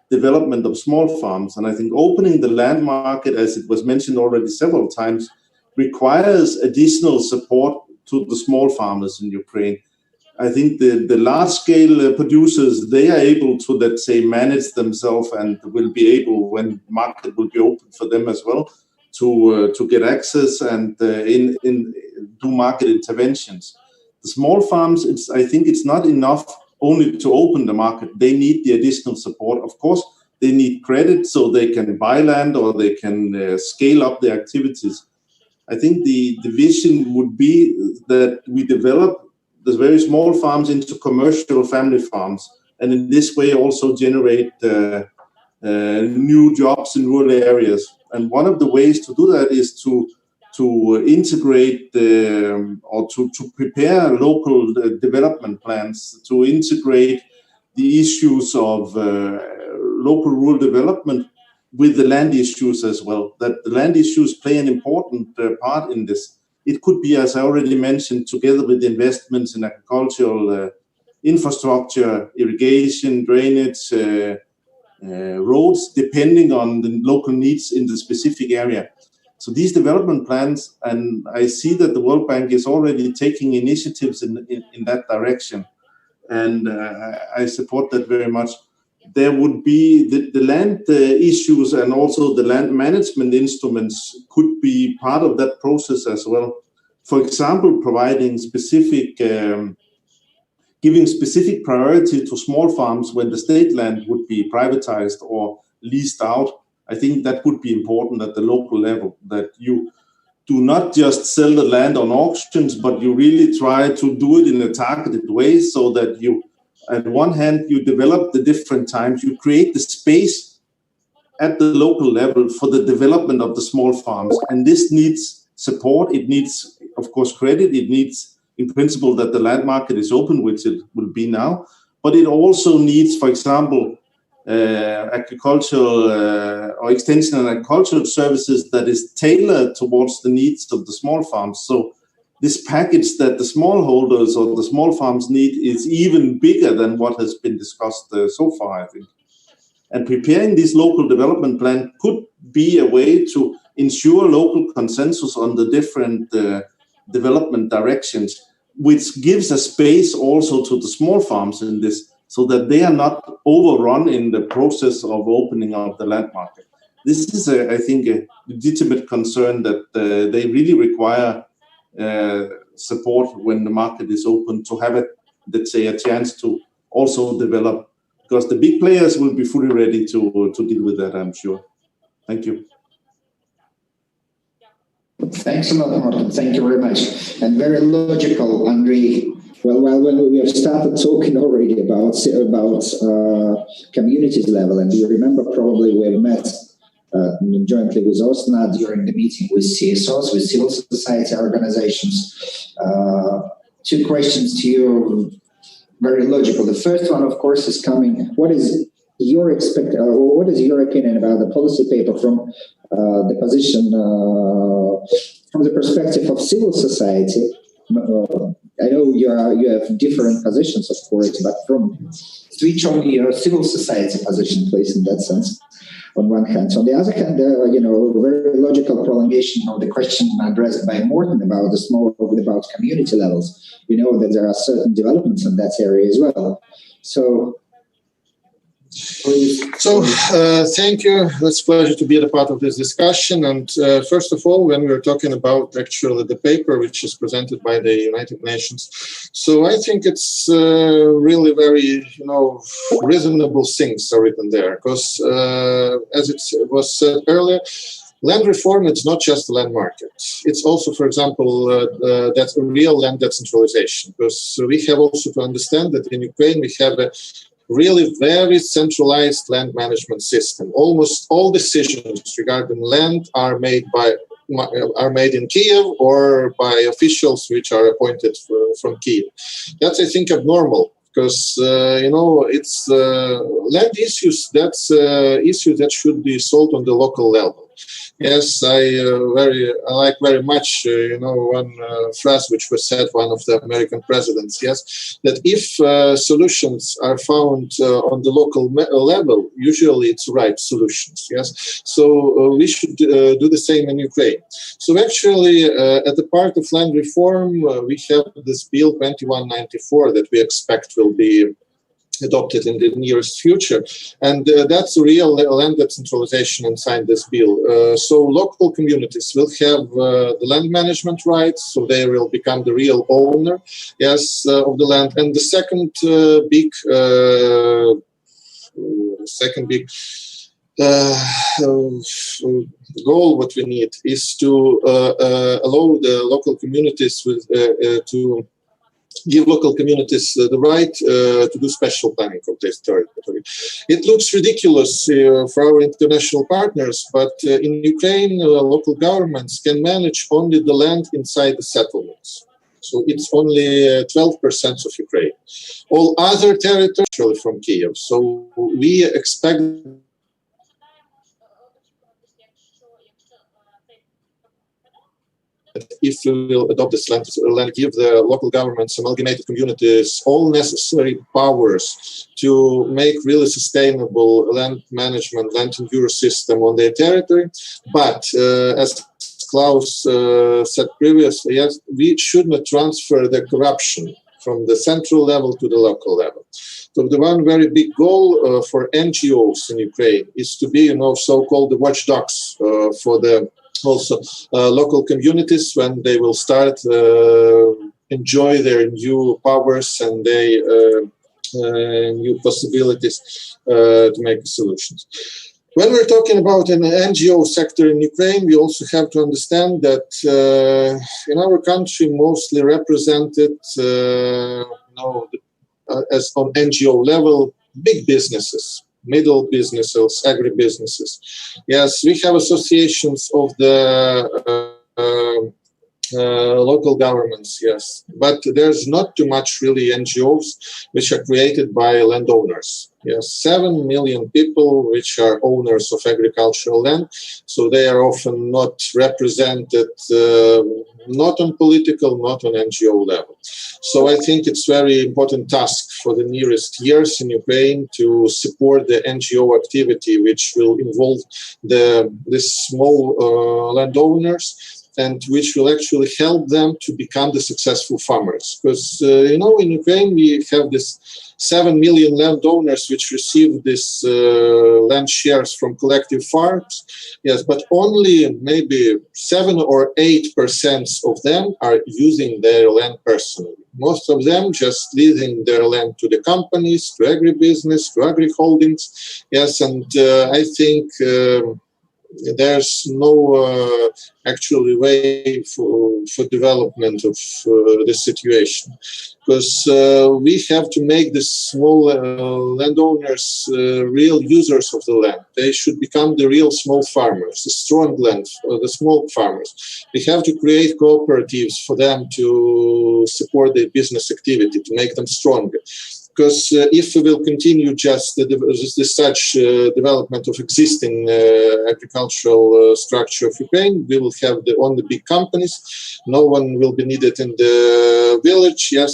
development of small farms. And I think opening the land market, as it was mentioned already several times, requires additional support to the small farmers in Ukraine. I think the large-scale producers, they are able to, let's say, manage themselves and will be able, when market will be open for them as well, to get access and do market interventions. The small farms, I think it's not enough only to open the market. They need the additional support. Of course, they need credit so they can buy land or they can scale up their activities. I think the vision would be that we develop the very small farms into commercial family farms, and in this way also generate new jobs in rural areas. And one of the ways to do that is to integrate or to prepare local development plans, to integrate the issues of local rural development with the land issues as well, that the land issues play an important part in this. It could be, as I already mentioned, together with investments in agricultural infrastructure, irrigation, drainage, roads, depending on the local needs in the specific area. So these development plans, and I see that the World Bank is already taking initiatives in that direction, and I support that very much. There would be the land issues and also the land management instruments could be part of that process as well. For example, providing specific, giving specific priority to small farms when the state land would be privatized or leased out. I think that would be important at the local level, that you do not just sell the land on auctions, but you really try to do it in a targeted way so that you, on one hand, you develop the different times, you create the space at the local level for the development of the small farms. And this needs support. It needs, of course, credit. It needs, in principle, that the land market is open, which it will be now. but it also needs, for example, agricultural or extension and agricultural services that is tailored towards the needs of the small farms. So this package that the smallholders or the small farms need is even bigger than what has been discussed so far, I think. And preparing this local development plan could be a way to ensure local consensus on the different development directions, which gives a space also to the small farms in this, so that they are not overrun in the process of opening up the land market. This is, I think, a legitimate concern that they really require support when the market is open to have, let's say, a chance to also develop, because the big players will be fully ready to deal with that, I'm sure. Thank you. Thanks a lot, Morten. Thank you very much. And very logical, Andrei. Well, when we have started talking already about communities level, and you remember probably we have met jointly with OSNA during the meeting with CSOs, with civil society organizations. Two questions to you, very logical. The first one, of course, is coming. What is your opinion about the policy paper from the position, from the perspective of civil society? I know you have different positions, of course, but switch on your civil society position, please, in that sense, on one hand. So on the other hand, very logical prolongation of the question addressed by Morten about about community levels. We know that there are certain developments in that area as well. So, thank you. It's a pleasure to be a part of this discussion. And first of all, when we're talking about actually the paper which is presented by the United Nations, so I think it's really very, reasonable things are written there. Because as it was said earlier, land reform, it's not just the land market. It's also, for example, that's a real land decentralization. Because we have also to understand that in Ukraine we have a really very centralized land management system. Almost all decisions regarding land are made in Kiev or by officials which are appointed from Kiev. That's, I think, abnormal, because it's land issues. That's issue that should be solved on the local level. Yes, I like very much, one phrase which was said one of the American presidents, yes, that if solutions are found on the local level, usually it's right solutions, yes. So we should do the same in Ukraine. So actually, at the part of land reform, we have this Bill 2194 that we expect will be adopted in the nearest future, and that's a real land decentralization inside this bill. So local communities will have the land management rights, so they will become the real owner, yes, of the land. And the second big goal what we need is to allow the local communities to give local communities the right to do special planning of this territory. It looks ridiculous for our international partners, but in Ukraine, local governments can manage only the land inside the settlements. So it's only 12% of Ukraine. All other territories from Kiev. So we expect if we will adopt this land, give the local governments, amalgamated communities, all necessary powers to make really sustainable land management, land and use system on their territory. But as Klaus said previously, yes, we should not transfer the corruption from the central level to the local level. So the one very big goal for NGOs in Ukraine is to be, so-called the watchdogs for the also local communities when they will start enjoy their new powers and their new possibilities to make solutions. When we're talking about an NGO sector in Ukraine, we also have to understand that in our country, mostly represented as on NGO level, big businesses, middle businesses, agribusinesses. Yes, we have associations of the local governments, yes. But there's not too much really NGOs which are created by landowners. Yes, 7 million people which are owners of agricultural land, so they are often not represented, not on political, not on NGO level. So I think it's very important task for the nearest years in Ukraine to support the NGO activity which will involve these small landowners, and which will actually help them to become the successful farmers. Because, you know, in Ukraine, we have this 7 million landowners which receive this land shares from collective farms. Yes, but only maybe 7 or 8% of them are using their land personally. Most of them just leasing their land to the companies, to agribusiness, to agri-holdings. Yes, and I think there's no actually way for development of this situation, because we have to make the small landowners real users of the land. They should become the real small farmers, the strong land, the small farmers. We have to create cooperatives for them to support their business activity, to make them stronger. Because if we will continue just such development of existing agricultural structure of Ukraine, we will have only big companies. No one will be needed in the village, yes,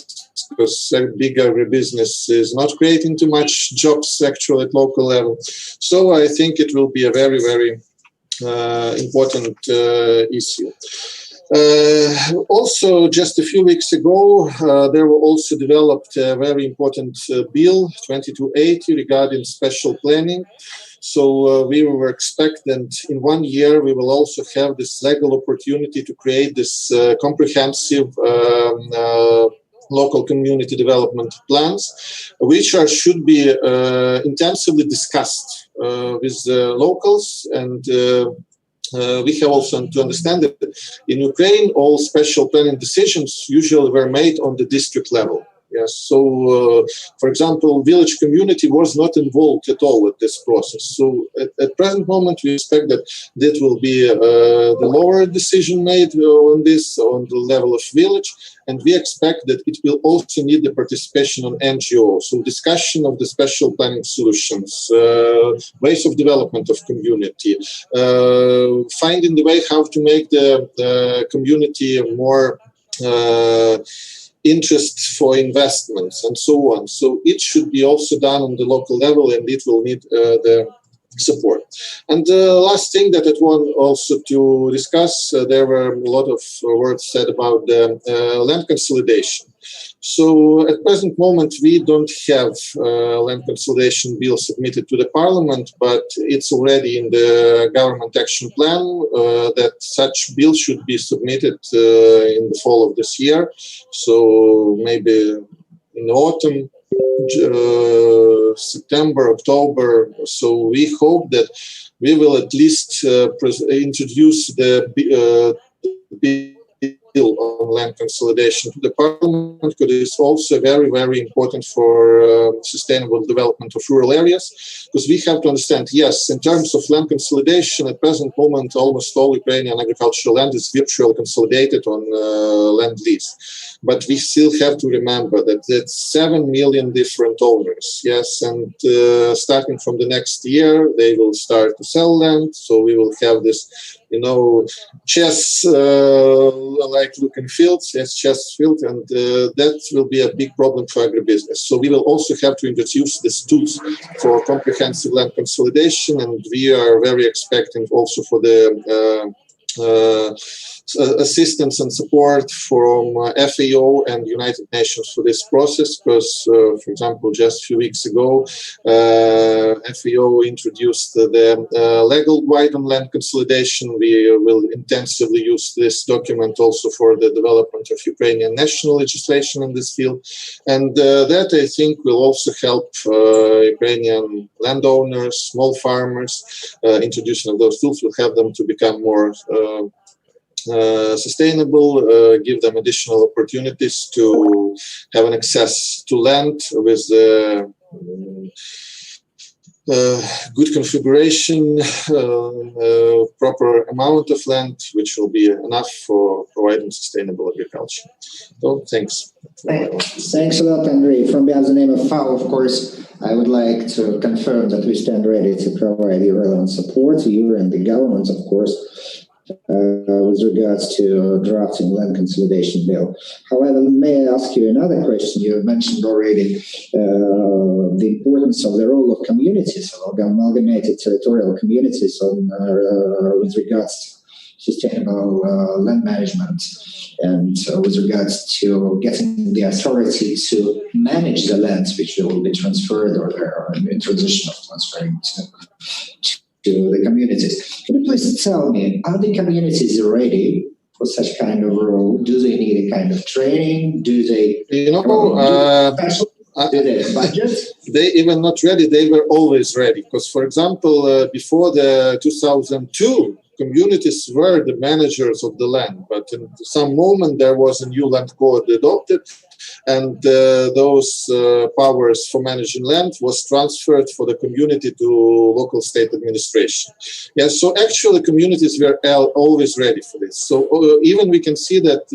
because big agribusiness is not creating too much jobs actually at local level. So I think it will be a very, very important issue. Also, just a few weeks ago, there were also developed a very important bill, 2280, regarding special planning. So we were expecting in 1 year we will also have this legal opportunity to create this comprehensive local community development plans, which should be intensively discussed with locals. And we have also to understand that in Ukraine, all special planning decisions usually were made on the district level. Yes, so for example, village community was not involved at all with this process. So at present moment, we expect that will be the lower decision made on this, on the level of village. And we expect that it will also need the participation on NGO. So discussion of the special planning solutions, ways of development of community, finding the way how to make the community more interest for investments and so on. So it should be also done on the local level, and it will need the support. And the last thing that I want also to discuss, there were a lot of words said about the land consolidation. So at present moment, we don't have land consolidation bill submitted to the parliament, but it's already in the government action plan that such bill should be submitted in the fall of this year. So maybe in the autumn, September, October. So we hope that we will at least introduce the bill on land consolidation to the parliament, because it's also very, very important for sustainable development of rural areas. Because we have to understand, yes, in terms of land consolidation, at present moment, almost all Ukrainian agricultural land is virtually consolidated on land lease. But we still have to remember that that's 7 million different owners, yes, and starting from the next year, they will start to sell land. So we will have this, you know, chess-like looking fields, yes, chess field, and that will be a big problem for agribusiness. So we will also have to introduce these tools for comprehensive land consolidation, and we are very expecting also for the assistance and support from FAO and United Nations for this process, because, for example, just a few weeks ago, FAO introduced the legal guide on land consolidation. We will intensively use this document also for the development of Ukrainian national legislation in this field. And that, I think, will also help Ukrainian landowners, small farmers. Introduction of those tools will help them to become more sustainable, give them additional opportunities to have an access to land with good configuration, proper amount of land, which will be enough for providing sustainable agriculture. So, thanks. Thanks a lot, Andrei. From behalf of the name of FAO, of course, I would like to confirm that we stand ready to provide you relevant support, you and the government, of course, with regards to drafting land consolidation bill. However, may I ask you another question? You mentioned already the importance of the role of communities, of amalgamated territorial communities with regards to sustainable land management and with regards to getting the authority to manage the lands which will be transferred or are in transition of transferring to the communities. Can you please tell me, are the communities ready for such kind of role? Do they need a kind of training? Do they, do they have budget? They even not ready, they were always ready. Because, for example, before the 2002, communities were the managers of the land, but in some moment there was a new land code adopted, and those powers for managing land was transferred for the community to local state administration. Yes, so actually communities were always ready for this. So even we can see that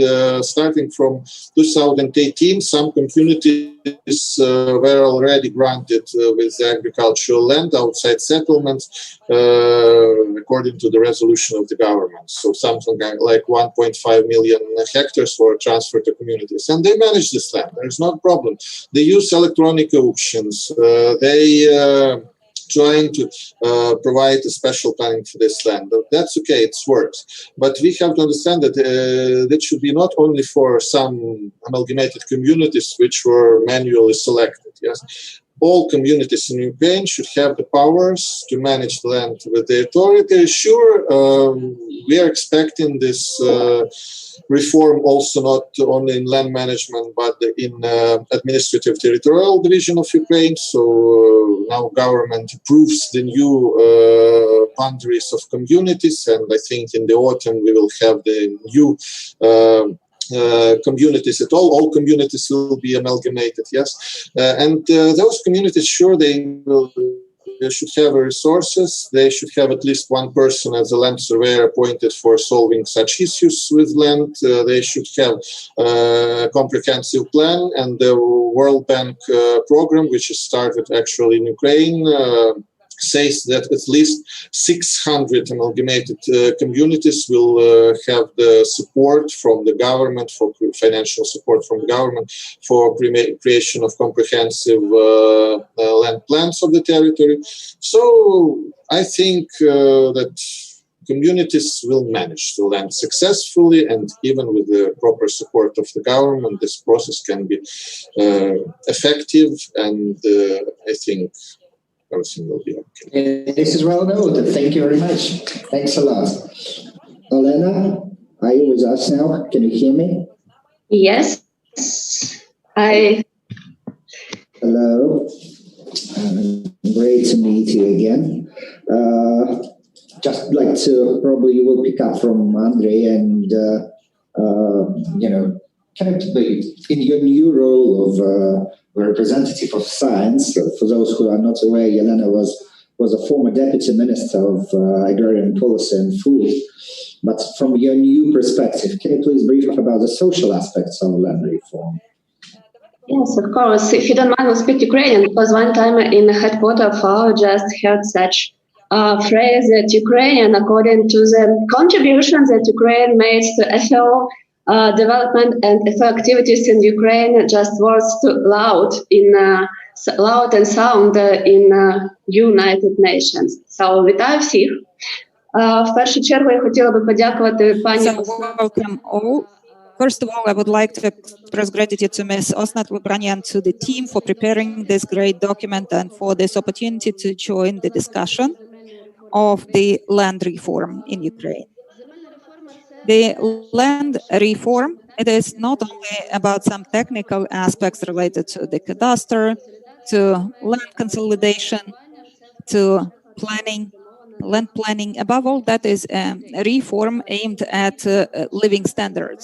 starting from 2018, some communities were already granted with agricultural land outside settlements according to the resolution of the government. So something like 1.5 million hectares were transferred to communities, and they manage this land. There's no problem. They use electronic auctions. They trying to provide a special planning for this land. That's okay, it works. But we have to understand that that should be not only for some amalgamated communities which were manually selected. Yes, all communities in Ukraine should have the powers to manage the land with the authority. Sure, we are expecting this reform also not only in land management but in administrative territorial division of Ukraine. So now government approves the new boundaries of communities, and I think in the autumn we will have the new communities at all communities will be amalgamated, yes, and those communities, sure, they should have resources. They should have at least one person as a land surveyor appointed for solving such issues with land. They should have a comprehensive plan, and the World Bank program, which is started actually in Ukraine, says that at least 600 amalgamated communities will have the support from the government, for financial support from the government, for creation of comprehensive land plans of the territory. So I think that communities will manage the land successfully, and even with the proper support of the government, this process can be effective, and I think everything will be okay. This is well noted. Thank you very much. Thanks a lot. Olena, are you with us now? Can you hear me? Yes. Hello. Great to meet you again. Just like to, probably you will pick up from Andrei, and kind of in your new role of representative of science. For those who are not aware, Yelena was a former deputy minister of agrarian policy and food. But from your new perspective, can you please brief us about the social aspects of land reform? Yes, of course. If you don't mind, we'll speak Ukrainian, because one time in the headquarters of FAO just heard such phrase that Ukrainian, according to the contributions that Ukraine made to FAO development and FAO activities in Ukraine, just was too loud and sound in United Nations. So, вітаю всіх. В першу чергу я хотіла би подякувати пані. Welcome all. First of all, I would like to express gratitude to Ms. Osnat Lubrani and to the team for preparing this great document and for this opportunity to join the discussion of the land reform in Ukraine. The land reform, it is not only about some technical aspects related to the cadastre, to land consolidation, to planning, land planning. Above all, that is a reform aimed at living standards,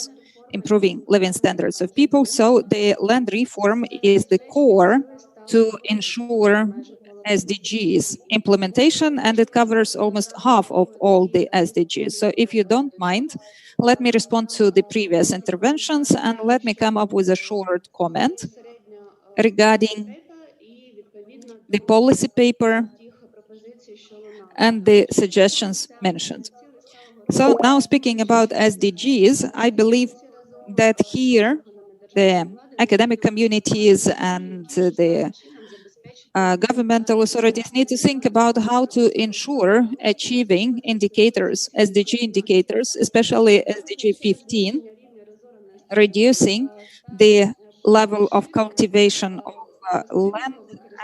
improving living standards of people. So the land reform is the core to ensure SDGs implementation, and it covers almost half of all the SDGs. So if you don't mind, let me respond to the previous interventions and let me come up with a short comment regarding the policy paper and the suggestions mentioned. So now speaking about SDGs, I believe that here the academic communities and the governmental authorities need to think about how to ensure achieving indicators, SDG indicators, especially SDG 15, reducing the level of cultivation of land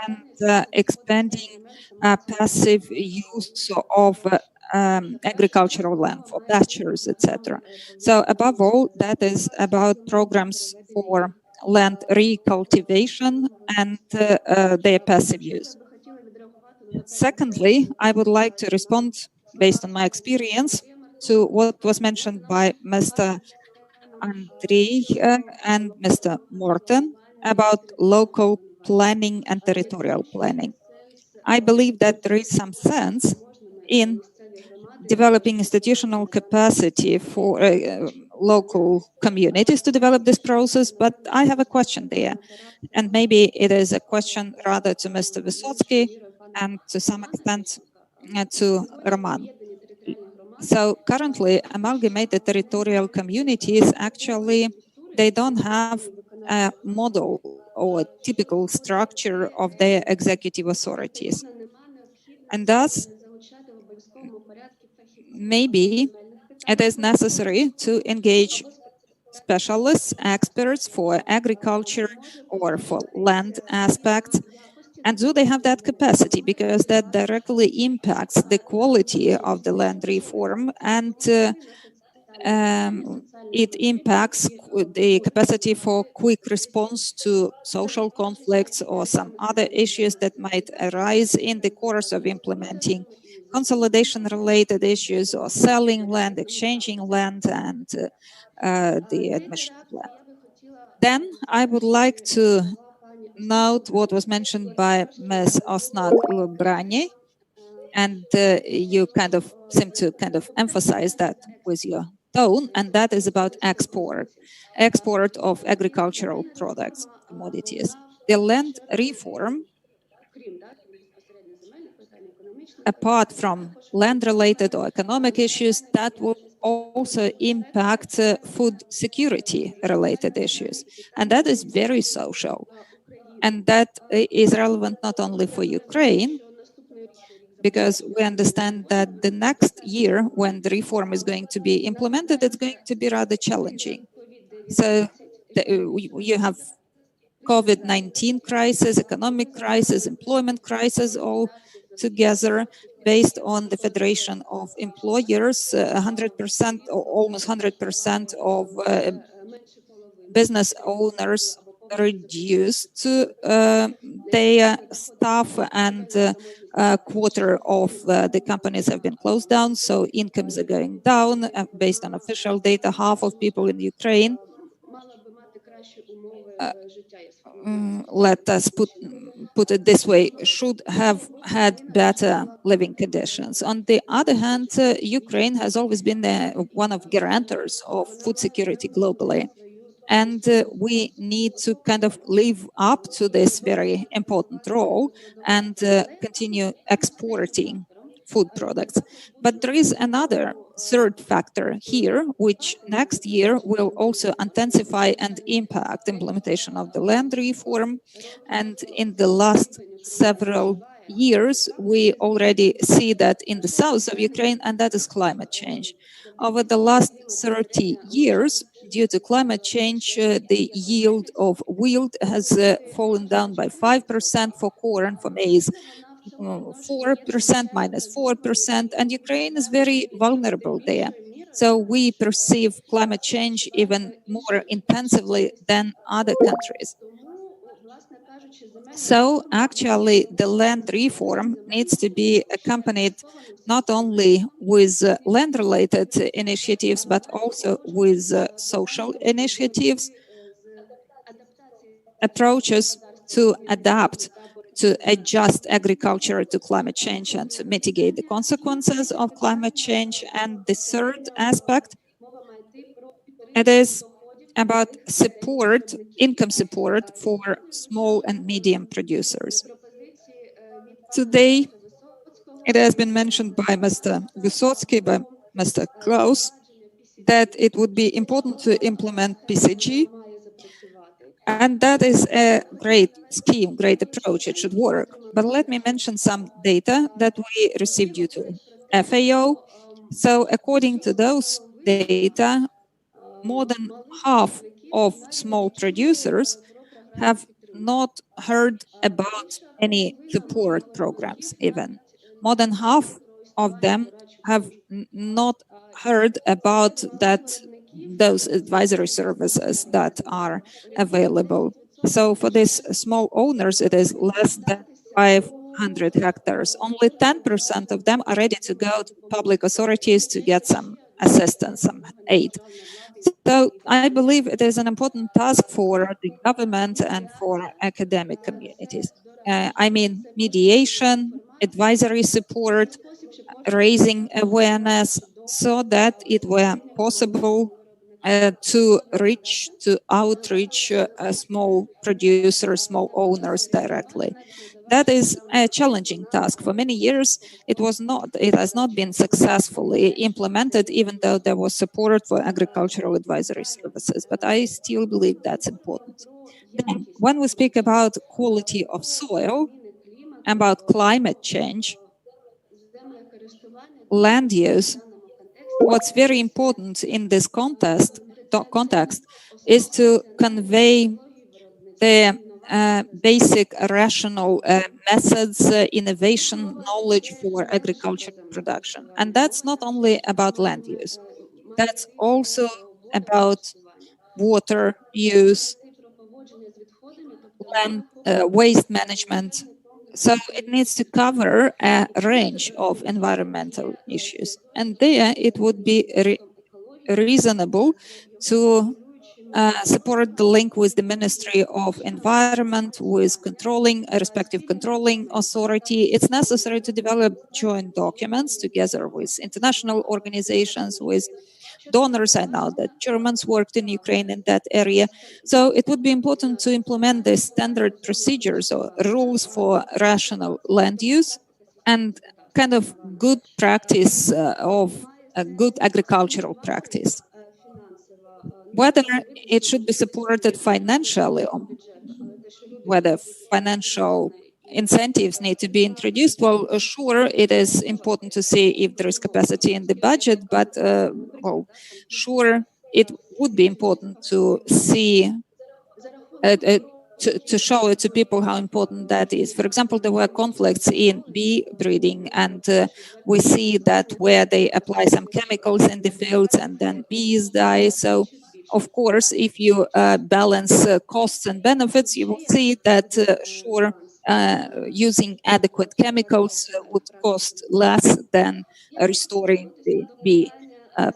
and expanding passive use of agricultural land for pastures, etc. So above all, that is about programs for land recultivation and their passive use. Secondly, I would like to respond, based on my experience, to what was mentioned by Mr. Andrei and Mr. Morten about local planning and territorial planning. I believe that there is some sense in developing institutional capacity for local communities to develop this process, but I have a question there. And maybe it is a question rather to Mr. Vysotsky and to some extent to Roman. So currently, amalgamated territorial communities, actually, they don't have a model or a typical structure of their executive authorities. And thus, maybe it is necessary to engage specialists, experts for agriculture or for land aspects. And do they have that capacity? Because that directly impacts the quality of the land reform, and it impacts the capacity for quick response to social conflicts or some other issues that might arise in the course of implementing consolidation-related issues or selling land, exchanging land, and the admission of land. Then I would like to note what was mentioned by Ms. Osnat Lubrani, and you kind of seem to kind of emphasize that with your tone, and that is about export of agricultural products, commodities. The land reform, apart from land-related or economic issues, that will also impact food security-related issues, and that is very social. And that is relevant not only for Ukraine, because we understand that the next year, when the reform is going to be implemented, it's going to be rather challenging. So you have COVID-19 crisis, economic crisis, employment crisis, all together, based on the Federation of Employers, 100% or almost 100% of business owners reduced their staff, and a quarter of the companies have been closed down, so incomes are going down. Based on official data, half of people in Ukraine, let us put it this way, should have had better living conditions. On the other hand, Ukraine has always been one of guarantors of food security globally. And we need to kind of live up to this very important role and continue exporting food products. But there is another third factor here, which next year will also intensify and impact implementation of the land reform. And in the last several years, we already see that in the south of Ukraine, and that is climate change. Over the last 30 years, due to climate change, the yield of wheat has fallen down by 5% for corn, for maize, 4%, minus 4%, and Ukraine is very vulnerable there. So we perceive climate change even more intensively than other countries. So actually, the land reform needs to be accompanied not only with land-related initiatives, but also with social initiatives, approaches to adapt to adjust agriculture to climate change and to mitigate the consequences of climate change. And the third aspect, it is about support, income support for small and medium producers. Today, it has been mentioned by Mr. Vysotsky, by Mr. Klaus, that it would be important to implement PCG. And that is a great scheme, great approach, it should work. But let me mention some data that we received due to FAO. So according to those data, more than half of small producers have not heard about any support programs even. More than half of them have not heard about those advisory services that are available. So for these small owners, it is less than 500 hectares. Only 10% of them are ready to go to public authorities to get some assistance, some aid. So I believe it is an important task for the government and for academic communities. I mean, mediation, advisory support, raising awareness so that it were possible to outreach small producers, small owners directly. That is a challenging task. For many years, it has not been successfully implemented, even though there was support for agricultural advisory services. But I still believe that's important. Then, when we speak about quality of soil, about climate change, land use, what's very important in this context is to convey the basic rational methods, innovation, knowledge for agricultural production. And that's not only about land use. That's also about water use, land, waste management. So it needs to cover a range of environmental issues. And there it would be reasonable to support the link with the Ministry of Environment, with a respective controlling authority. It's necessary to develop joint documents together with international organizations, with donors. I know that Germans worked in Ukraine in that area. So it would be important to implement the standard procedures or rules for rational land use and kind of good practice of a good agricultural practice. Whether it should be supported financially, or whether financial incentives need to be introduced, well, sure, it is important to see if there is capacity in the budget, but, well, sure, it would be important to see, to show it to people how important that is. For example, there were conflicts in bee breeding, and we see that where they apply some chemicals in the fields and then bees die. So, of course, if you balance costs and benefits, you will see that, sure, using adequate chemicals would cost less than restoring the bee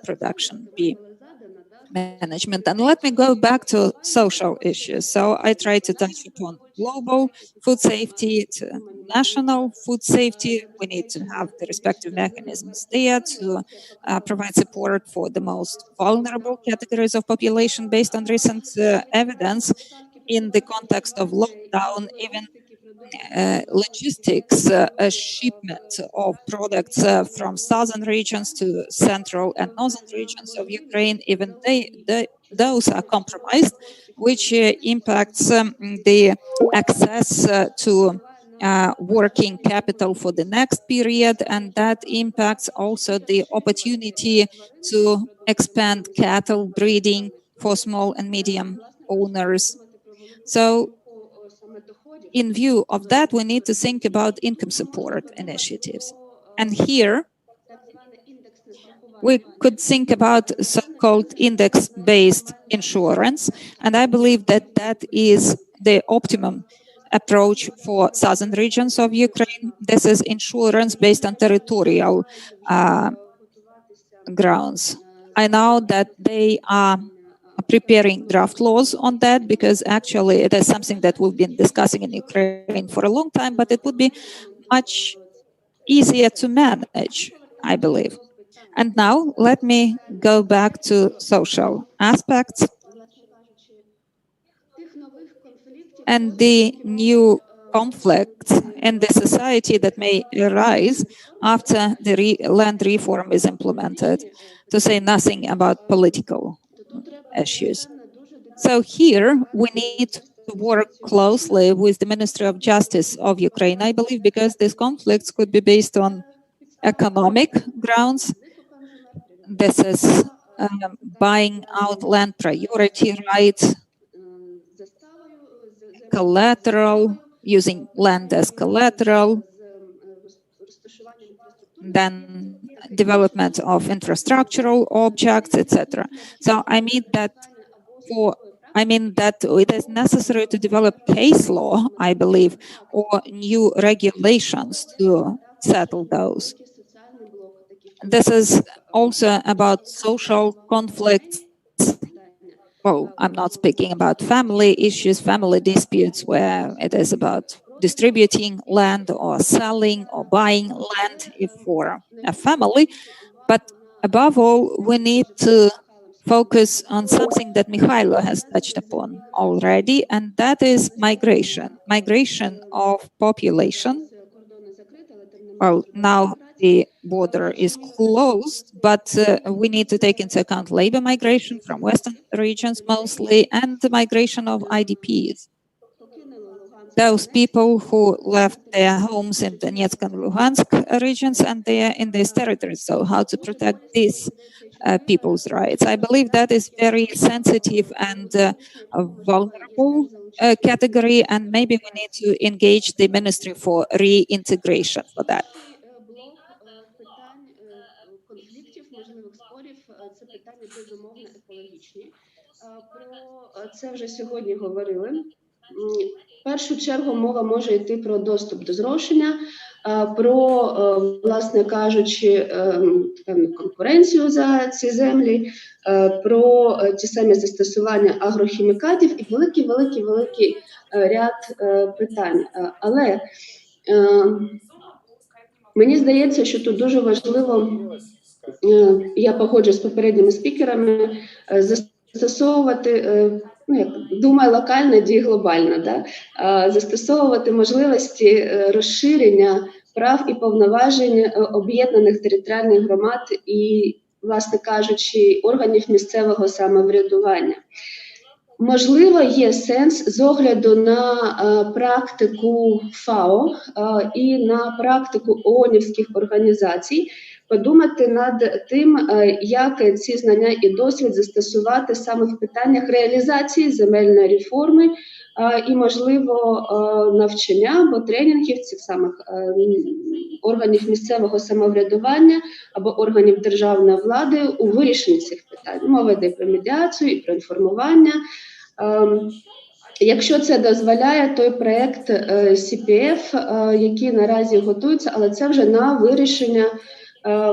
production, bee management. And let me go back to social issues. So I try to touch upon global food safety, to national food safety. We need to have the respective mechanisms there to provide support for the most vulnerable categories of population based on recent evidence. In the context of lockdown, even logistics, a shipment of products from southern regions to central and northern regions of Ukraine, even those are compromised, which impacts the access to working capital for the next period, and that impacts also the opportunity to expand cattle breeding for small and medium owners. So, in view of that, we need to think about income support initiatives. And here, we could think about so-called index-based insurance. And I believe that that is the optimum approach for southern regions of Ukraine. This is insurance based on territorial grounds. I know that they are preparing draft laws on that, because actually it is something that we've been discussing in Ukraine for a long time, but it would be much easier to manage, I believe. And now let me go back to social aspects and the new conflicts in the society that may arise after the land reform is implemented, to say nothing about political issues. So here we need to work closely with the Ministry of Justice of Ukraine, I believe, because these conflicts could be based on economic grounds. This is buying out land priority rights, collateral, using land as collateral, then development of infrastructural objects, etc. So I mean that it is necessary to develop case law, I believe, or new regulations to settle those. This is also about social conflicts. Well, I'm not speaking about family issues, family disputes, where it is about distributing land or selling or buying land for a family. But above all, we need to focus on something that Mikhailo has touched upon already, and that is migration. Migration of population. Well, now the border is closed, but we need to take into account labor migration from Western regions mostly, and the migration of IDPs. Those people who left their homes in Donetsk and Luhansk regions and they are in these territories. So how to protect these people's rights? I believe that is very sensitive and a vulnerable category, and maybe we need to engage the Ministry for reintegration for that. Про це вже сьогодні говорили. В першу чергу мова може йти про доступ до зрошення, про, власне кажучи, конкуренцію за ці землі, про ті самі застосування агрохімікатів і великий ряд питань. Але мені здається, що тут дуже важливо, я погоджуюсь з попередніми спікерами, застосовувати, думаю, локально, дій глобально, да? Застосовувати можливості розширення прав і повноважень об'єднаних територіальних громад і, власне кажучи, органів місцевого самоврядування. Можливо, є сенс з огляду на практику ФАО і на практику ООНівських організацій подумати над тим, як ці знання і досвід застосувати саме в питаннях реалізації земельної реформи і, можливо, навчання або тренінгів цих самих органів місцевого самоврядування або органів державної влади у вирішенні цих питань. Мова йде про медіацію і про інформування. Якщо це дозволяє той проєкт CPF, який наразі готується, але це вже на вирішення,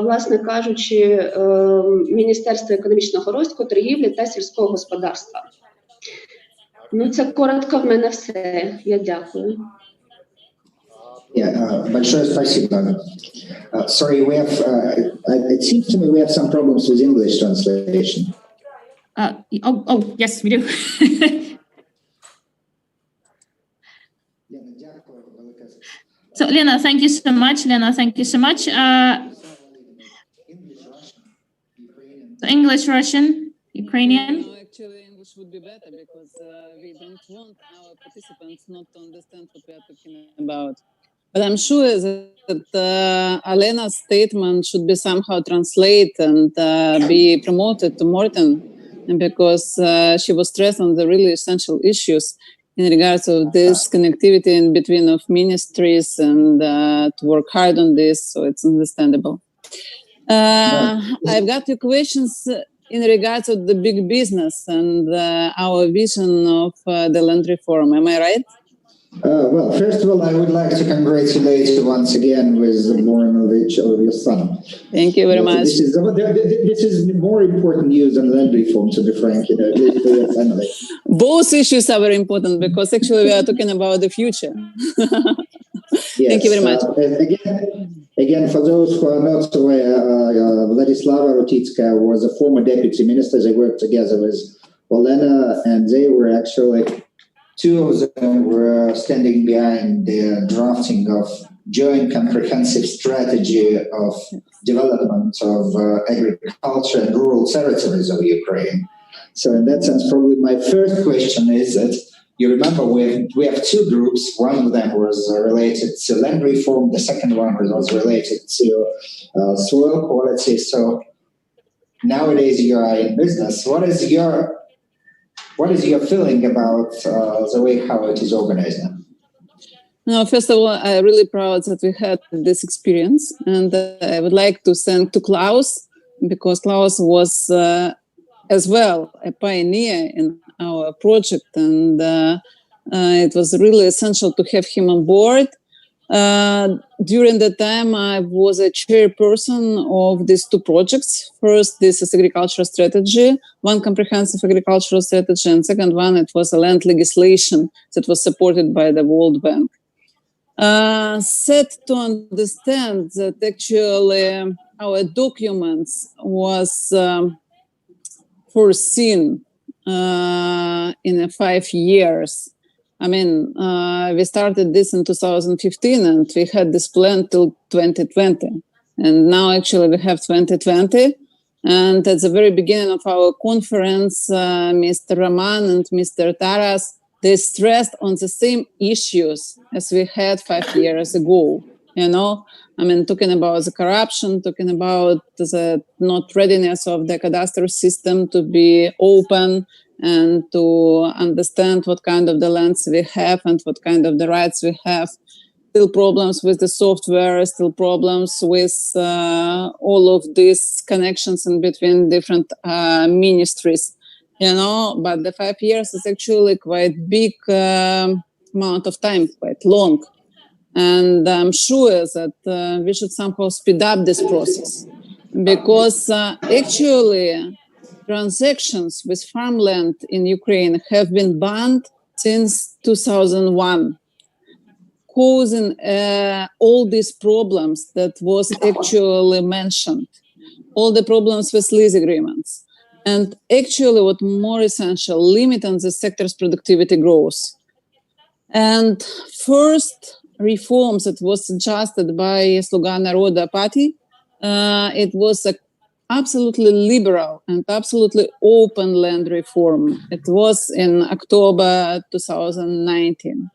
власне кажучи, Міністерства економічного розвитку, торгівлі та сільського господарства. Ну, це коротко в мене все. Я дякую. Большое спасибо. Sorry, we have, it seems to me we have some problems with English translation. Yes, we do. So, Lena, thank you so much. English, Russian, Ukrainian. No, actually, English would be better because we don't want our participants not to understand what we are talking about. But I'm sure that Alena's statement should be somehow translated and be promoted to Morten, because she was stressed on the really essential issues in regards of this connectivity in between of ministries and to work hard on this, so it's understandable. I've got two questions in regards of the big business and our vision of the land reform. Am I right? Well, first of all, I would like to congratulate you once again with the born of your son. Thank you very much. This is more important news than land reform, to be frank, at least for your family. Both issues are very important because actually we are talking about the future. Yes, thank you very much. Again, for those who are not aware, Vladislava Rutitska was a former deputy minister. They worked together with Olena, and they were actually, two of them were standing behind the drafting of joint comprehensive strategy of development of agriculture and rural territories of Ukraine. So in that sense, probably my first question is that you remember we have two groups. One of them was related to land reform. The second one was related to soil quality. So nowadays you are in business. What is your feeling about the way how it is organized now? No, first of all, I'm really proud that we had this experience, and I would like to thank to Klaus, because Klaus was as well a pioneer in our project, and it was really essential to have him on board. During the time, I was a chairperson of these two projects. First, this is agricultural strategy, one comprehensive agricultural strategy, and second one, it was a land legislation that was supported by the World Bank. Set to understand that actually our documents was foreseen in 5 years. I mean, we started this in 2015 and we had this plan till 2020. And now actually we have 2020. And at the very beginning of our conference, Mr. Roman and Mr. Taras, they stressed on the same issues as we had 5 years ago. You know, I mean, talking about the corruption, talking about the not readiness of the cadastral system to be open and to understand what kind of the lands we have and what kind of the rights we have. Still problems with the software, still problems with all of these connections in between different ministries. You know, but the 5 years is actually quite big amount of time, quite long. And I'm sure that we should somehow speed up this process because actually transactions with farmland in Ukraine have been banned since 2001, causing all these problems that was actually mentioned, all the problems with lease agreements. And actually, what more essential, limit on the sector's productivity growth. And first reforms that was suggested by Sluga Naroda party, it was a absolutely liberal and absolutely open land reform. It was in October 2019.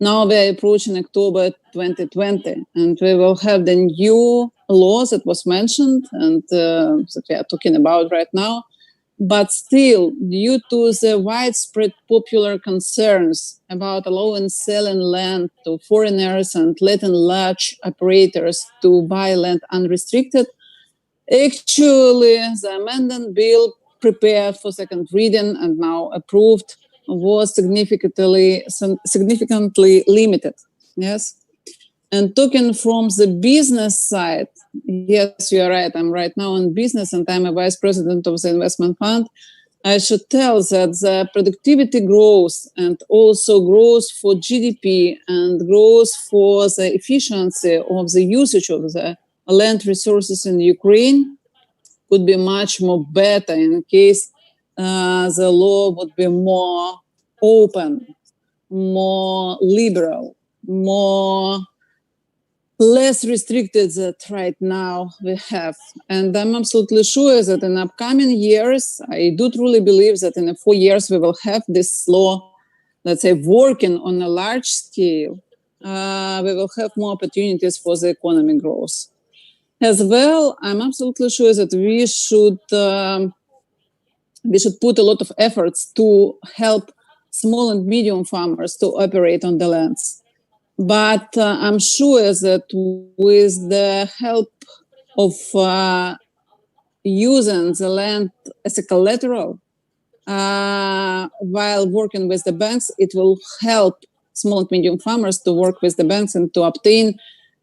Now we are approaching October 2020, and we will have the new laws that was mentioned and that we are talking about right now. But still, due to the widespread popular concerns about allowing selling land to foreigners and letting large operators to buy land unrestricted, actually the amendment bill prepared for second reading and now approved was significantly limited. Yes. And talking from the business side, yes, you are right. I'm right now in business and I'm a vice president of the investment fund. I should tell that the productivity growth and also growth for GDP and growth for the efficiency of the usage of the land resources in Ukraine could be much more better in case the law would be more open, more liberal, less restricted that right now we have. And I'm absolutely sure that in upcoming years, I do truly believe that in 4 years we will have this law, let's say, working on a large scale. We will have more opportunities for the economic growth. As well, I'm absolutely sure that we should put a lot of efforts to help small and medium farmers to operate on the lands. But I'm sure that with the help of using the land as a collateral while working with the banks, it will help small and medium farmers to work with the banks and to obtain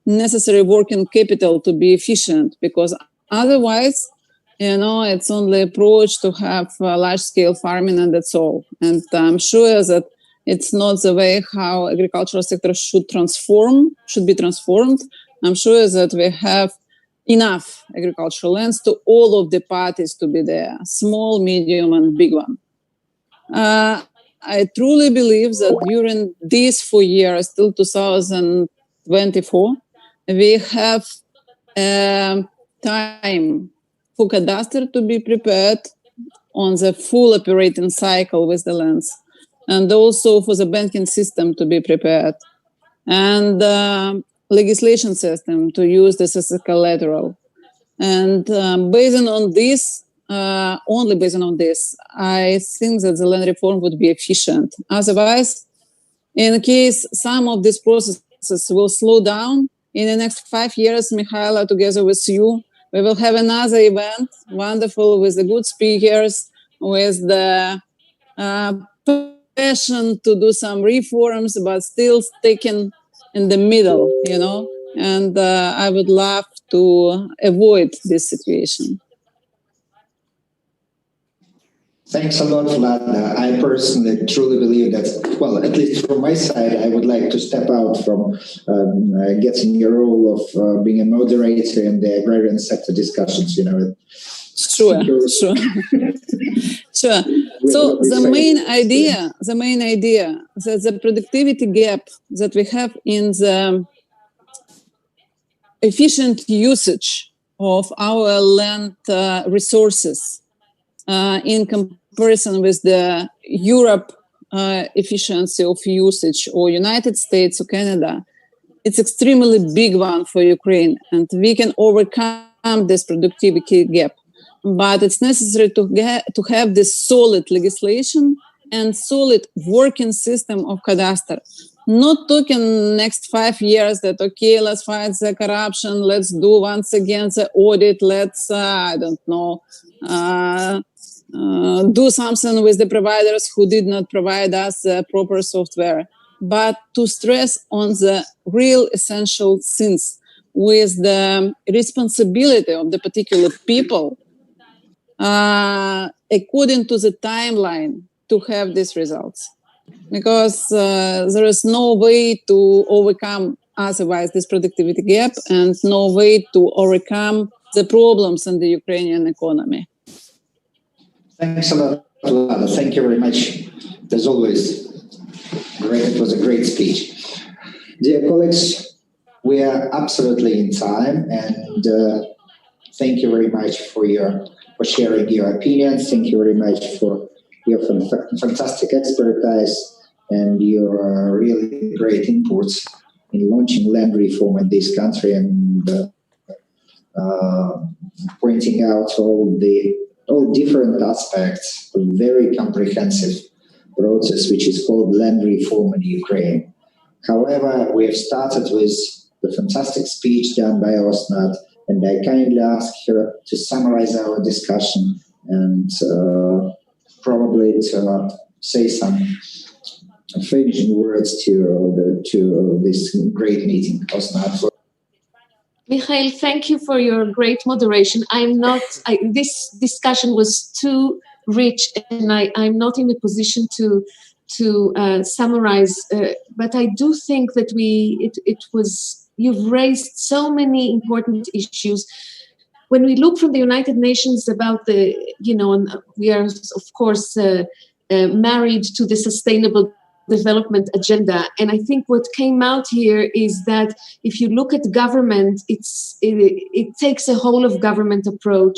necessary working capital to be efficient, because otherwise, it's only approach to have large-scale farming and that's all. And I'm sure that it's not the way how agricultural sector should be transformed. I'm sure that we have enough agricultural lands to all of the parties to be there, small, medium, and big one. I truly believe that during these 4 years, till 2024, we have time for cadastre to be prepared on the full operating cycle with the lands, and also for the banking system to be prepared, and legislation system to use this as a collateral. And based on this, only based on this, I think that the land reform would be efficient. Otherwise, in case some of these processes will slow down, in the next 5 years, Mihaela, together with you, we will have another event, wonderful, with the good speakers, with the passion to do some reforms, but still sticking in the middle, and I would love to avoid this situation. Thanks a lot, Vlada. I personally truly believe that, well, at least from my side, I would like to step out from getting your role of being a moderator in the agrarian sector discussions, Sure. Sure. So the main idea that the productivity gap that we have in the efficient usage of our land resources in comparison with the Europe efficiency of usage, or United States or Canada, it's extremely big one for Ukraine, and we can overcome this productivity gap. But it's necessary to have this solid legislation and solid working system of cadastre. Not talking next 5 years that, okay, let's fight the corruption, let's do once again the audit, let's, do something with the providers who did not provide us the proper software. But to stress on the real essential things with the responsibility of the particular people according to the timeline to have these results. Because there is no way to overcome otherwise this productivity gap, and no way to overcome the problems in the Ukrainian economy. Thanks a lot, Vlada. Thank you very much. As always, it was a great speech. Dear colleagues, we are absolutely in time, and thank you very much for sharing your opinions. Thank you very much for your fantastic expertise and your really great inputs in launching land reform in this country, and pointing out all different aspects of a very comprehensive process which is called land reform in Ukraine. However, we have started with the fantastic speech done by Osnat, and I kindly ask her to summarize our discussion and probably to say some finishing words to this great meeting. Osnat. Mikhail, thank you for your great moderation. This discussion was too rich, and I'm not in a position to summarize, but I do think that you've raised so many important issues. When we look from the United Nations about we are of course married to the Sustainable Development Agenda, and I think what came out here is that if you look at government, it takes a whole of government approach.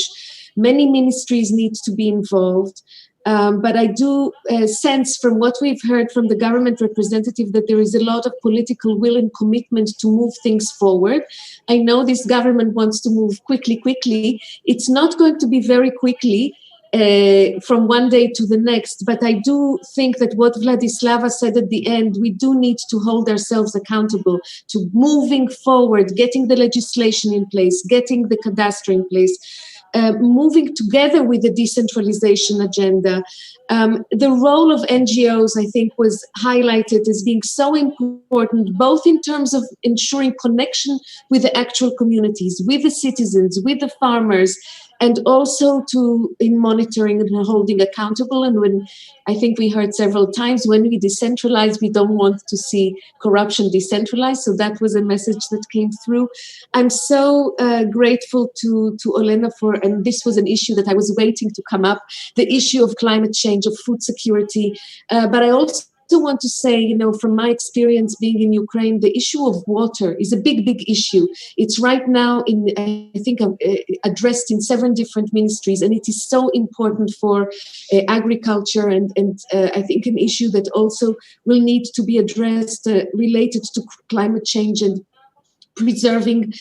Many ministries need to be involved. But I do sense from what we've heard from the government representative that there is a lot of political will and commitment to move things forward. I know this government wants to move quickly. It's not going to be very quickly from one day to the next, but I do think that what Vladislava said at the end, we do need to hold ourselves accountable to moving forward, getting the legislation in place, getting the cadastre in place. moving together with the decentralization agenda. The role of NGOs, I think, was highlighted as being so important, both in terms of ensuring connection with the actual communities, with the citizens, with the farmers, and also in monitoring and holding accountable. And when I think we heard several times, when we decentralize, we don't want to see corruption decentralized. So that was a message that came through. I'm so grateful to Olena and this was an issue that I was waiting to come up, the issue of climate change, of food security. But I also want to say, from my experience being in Ukraine, the issue of water is a big, big issue. It's right now addressed in 7 different ministries, and it is so important for agriculture and I think an issue that also will need to be addressed related to climate change and preserving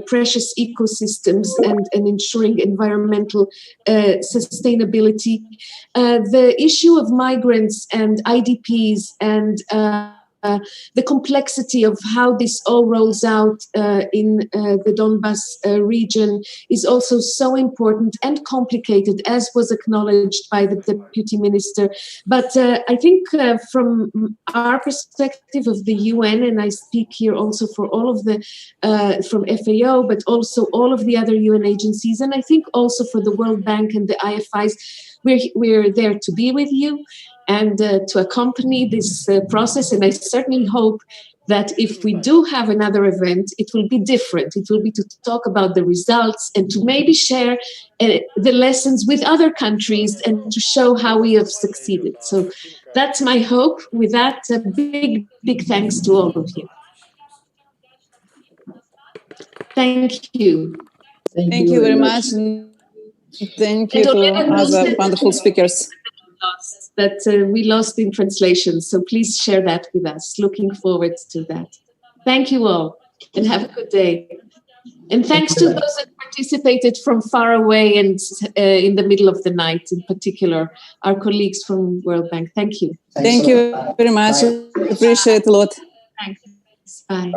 precious ecosystems and ensuring environmental sustainability. The issue of migrants and IDPs and the complexity of how this all rolls out in the Donbas region is also so important and complicated, as was acknowledged by the Deputy Minister. But I think from our perspective of the UN, and I speak here also for all of the, from FAO, but also all of the other UN agencies, and I think also for the World Bank and the IFIs, we're there to be with you and to accompany this process. And I certainly hope that if we do have another event, it will be different. It will be to talk about the results and to maybe share the lessons with other countries and to show how we have succeeded. So that's my hope. With that, a big, big thanks to all of you. Thank you. Thank you very much. Thank you to other wonderful speakers. That we lost in translation. So please share that with us. Looking forward to that. Thank you all and have a good day. And thanks to those that participated from far away and in the middle of the night, in particular, our colleagues from World Bank. Thank you. Thank you very much. Appreciate it a lot. Thanks. Bye.